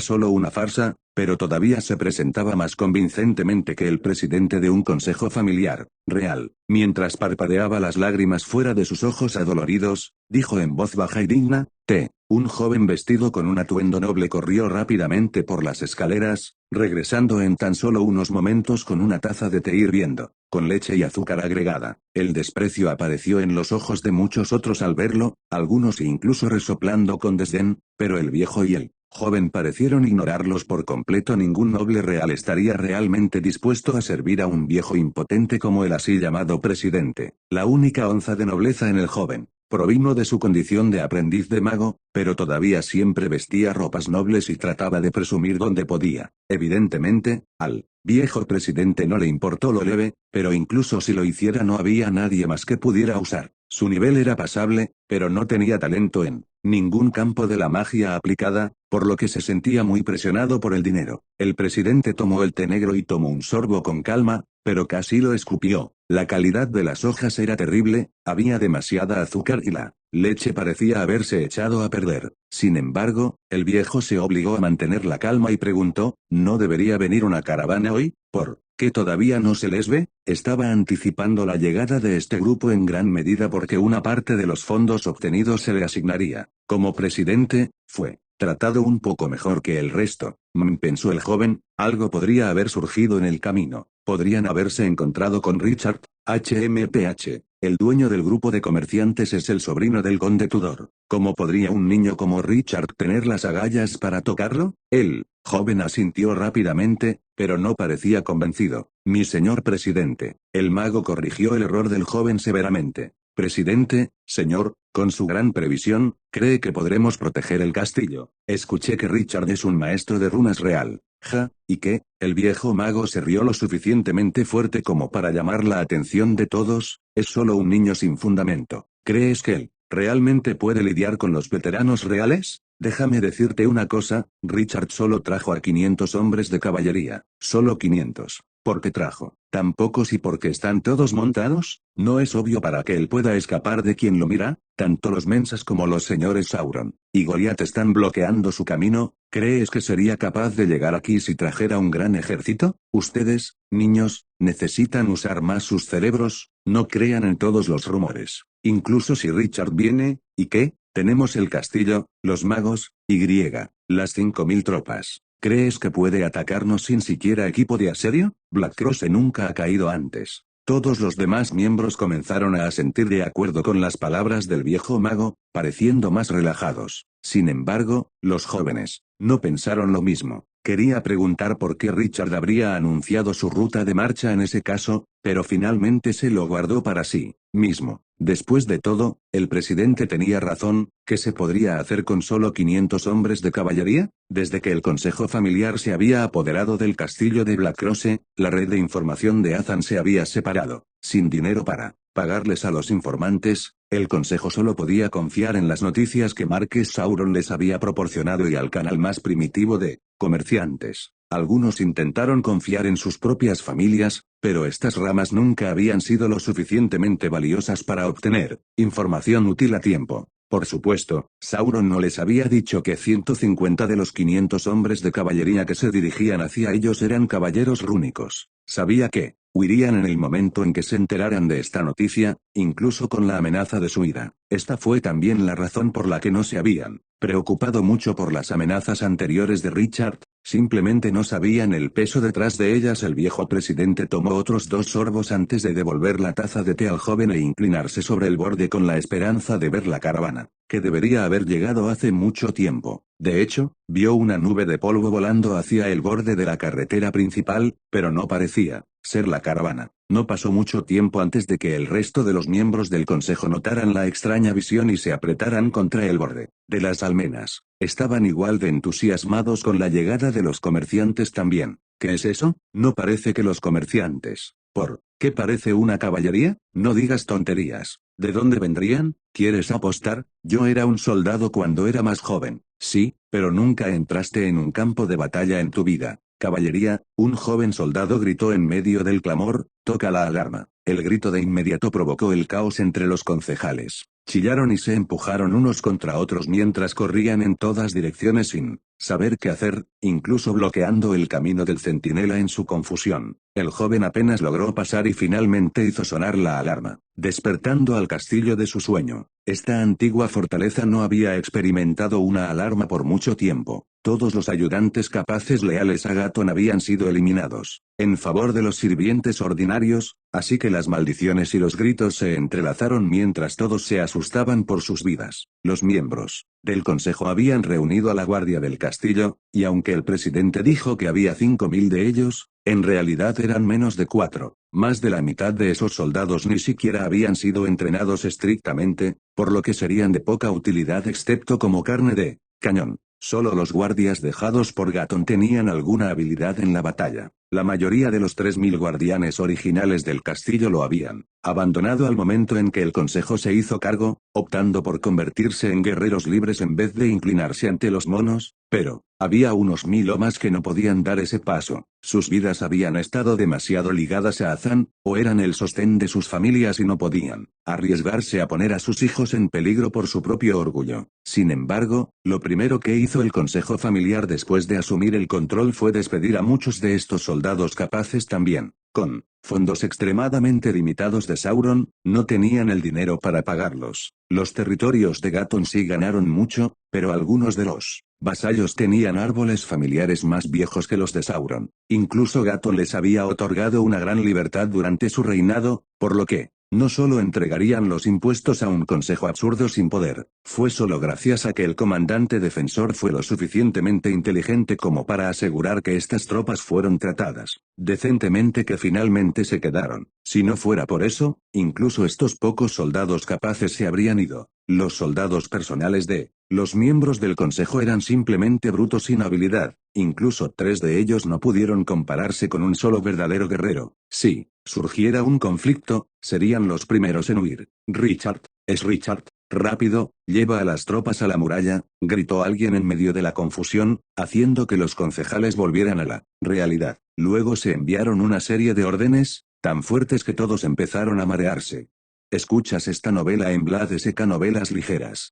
S1: solo una farsa, pero todavía se presentaba más convincentemente que el presidente de un consejo familiar real. Mientras parpadeaba las lágrimas fuera de sus ojos adoloridos, dijo en voz baja y digna, un joven vestido con un atuendo noble corrió rápidamente por las escaleras, regresando en tan solo unos momentos con una taza de té hirviendo, con leche y azúcar agregada. El desprecio apareció en los ojos de muchos otros al verlo, algunos incluso resoplando con desdén, pero el viejo y el joven parecieron ignorarlos por completo. Ningún noble real estaría realmente dispuesto a servir a un viejo impotente como el así llamado presidente. La única onza de nobleza en el joven provino de su condición de aprendiz de mago, pero todavía siempre vestía ropas nobles y trataba de presumir donde podía. Evidentemente, al viejo presidente no le importó lo leve, pero incluso si lo hiciera no había nadie más que pudiera usar. Su nivel era pasable, pero no tenía talento en ningún campo de la magia aplicada, por lo que se sentía muy presionado por el dinero. El presidente tomó el té negro y tomó un sorbo con calma, pero casi lo escupió. La calidad de las hojas era terrible, había demasiada azúcar y la leche parecía haberse echado a perder. Sin embargo, el viejo se obligó a mantener la calma y preguntó, ¿no debería venir una caravana hoy? ¿Por qué todavía no se les ve? Estaba anticipando la llegada de este grupo en gran medida porque una parte de los fondos obtenidos se le asignaría. Como presidente, fue tratado un poco mejor que el resto, pensó el joven, algo podría haber surgido en el camino. Podrían haberse encontrado con Richard, HMPH. El dueño del grupo de comerciantes es el sobrino del conde Tudor. ¿Cómo podría un niño como Richard tener las agallas para tocarlo? El joven asintió rápidamente, pero no parecía convencido. Mi señor presidente. El mago corrigió el error del joven severamente. Presidente, señor, con su gran previsión, ¿cree que podremos proteger el castillo? Escuché que Richard es un maestro de runas real. ¿Y qué? El viejo mago se rió lo suficientemente fuerte como para llamar la atención de todos. Es solo un niño sin fundamento. ¿Crees que él realmente puede lidiar con los veteranos reales? Déjame decirte una cosa, Richard solo trajo a 500 hombres de caballería. Solo 500. ¿Por qué trajo tan pocos y por qué están todos montados? ¿No es obvio para que él pueda escapar de quien lo mira? Tanto los mensas como los señores Sauron y Goliath están bloqueando su camino. ¿Crees que sería capaz de llegar aquí si trajera un gran ejército? Ustedes, niños, necesitan usar más sus cerebros, no crean en todos los rumores. Incluso si Richard viene, ¿y qué? Tenemos el castillo, los magos, las 5000 tropas. ¿Crees que puede atacarnos sin siquiera equipo de asedio? Blackcross nunca ha caído antes. Todos los demás miembros comenzaron a asentir de acuerdo con las palabras del viejo mago, pareciendo más relajados. Sin embargo, los jóvenes no pensaron lo mismo. Quería preguntar por qué Richard habría anunciado su ruta de marcha en ese caso, pero finalmente se lo guardó para sí mismo. Después de todo, el presidente tenía razón. ¿Qué se podría hacer con solo 500 hombres de caballería? Desde que el consejo familiar se había apoderado del castillo de Blackcross, la red de información de Azan se había separado. Sin dinero para pagarles a los informantes, el consejo solo podía confiar en las noticias que Marqués Sauron les había proporcionado y al canal más primitivo de comerciantes. Algunos intentaron confiar en sus propias familias, pero estas ramas nunca habían sido lo suficientemente valiosas para obtener información útil a tiempo. Por supuesto, Sauron no les había dicho que 150 de los 500 hombres de caballería que se dirigían hacia ellos eran caballeros rúnicos. Sabía que huirían en el momento en que se enteraran de esta noticia, incluso con la amenaza de su ira. Esta fue también la razón por la que no se habían preocupado mucho por las amenazas anteriores de Richard, simplemente no sabían el peso detrás de ellas. El viejo presidente tomó otros 2 sorbos antes de devolver la taza de té al joven e inclinarse sobre el borde con la esperanza de ver la caravana, que debería haber llegado hace mucho tiempo. De hecho, vio una nube de polvo volando hacia el borde de la carretera principal, pero no parecía ser la caravana. No pasó mucho tiempo antes de que el resto de los miembros del consejo notaran la extraña visión y se apretaran contra el borde de las almenas. Estaban igual de entusiasmados con la llegada de los comerciantes también. ¿Qué es eso? No parece que los comerciantes. ¿Por qué parece una caballería? No digas tonterías. ¿De dónde vendrían? ¿Quieres apostar? Yo era un soldado cuando era más joven. Sí, pero nunca entraste en un campo de batalla en tu vida. Caballería, un joven soldado gritó en medio del clamor, toca la alarma. El grito de inmediato provocó el caos entre los concejales. Chillaron y se empujaron unos contra otros mientras corrían en todas direcciones sin saber qué hacer, incluso bloqueando el camino del centinela en su confusión. El joven apenas logró pasar y finalmente hizo sonar la alarma, despertando al castillo de su sueño. Esta antigua fortaleza no había experimentado una alarma por mucho tiempo. Todos los ayudantes capaces leales a Gaton habían sido eliminados, en favor de los sirvientes ordinarios, así que las maldiciones y los gritos se entrelazaron mientras todos se asustaban por sus vidas. Los miembros del consejo habían reunido a la guardia del castillo, y aunque el presidente dijo que había 5000 de ellos, en realidad eran menos de 4. Más de la mitad de esos soldados ni siquiera habían sido entrenados estrictamente, por lo que serían de poca utilidad excepto como carne de cañón. Solo los guardias dejados por Gaton tenían alguna habilidad en la batalla. La mayoría de los 3000 guardianes originales del castillo lo habían abandonado al momento en que el consejo se hizo cargo, optando por convertirse en guerreros libres en vez de inclinarse ante los monos, pero había unos 1000 o más que no podían dar ese paso. Sus vidas habían estado demasiado ligadas a Azan, o eran el sostén de sus familias y no podían arriesgarse a poner a sus hijos en peligro por su propio orgullo. Sin embargo, lo primero que hizo el consejo familiar después de asumir el control fue despedir a muchos de estos soldados capaces también. Con fondos extremadamente limitados de Sauron, no tenían el dinero para pagarlos. Los territorios de Gaton sí ganaron mucho, pero algunos de los vasallos tenían árboles familiares más viejos que los de Sauron. Incluso Gaton les había otorgado una gran libertad durante su reinado, por lo que no solo entregarían los impuestos a un consejo absurdo sin poder. Fue solo gracias a que el comandante defensor fue lo suficientemente inteligente como para asegurar que estas tropas fueron tratadas decentemente que finalmente se quedaron. Si no fuera por eso, incluso estos pocos soldados capaces se habrían ido. Los soldados personales de los miembros del consejo eran simplemente brutos sin habilidad. Incluso 3 de ellos no pudieron compararse con un solo verdadero guerrero. Si surgiera un conflicto, serían los primeros en huir. Richard, es Richard, rápido, lleva a las tropas a la muralla, gritó alguien en medio de la confusión, haciendo que los concejales volvieran a la realidad. Luego se enviaron una serie de órdenes, tan fuertes que todos empezaron a marearse. Escuchas esta novela en Blad SK Novelas Ligeras.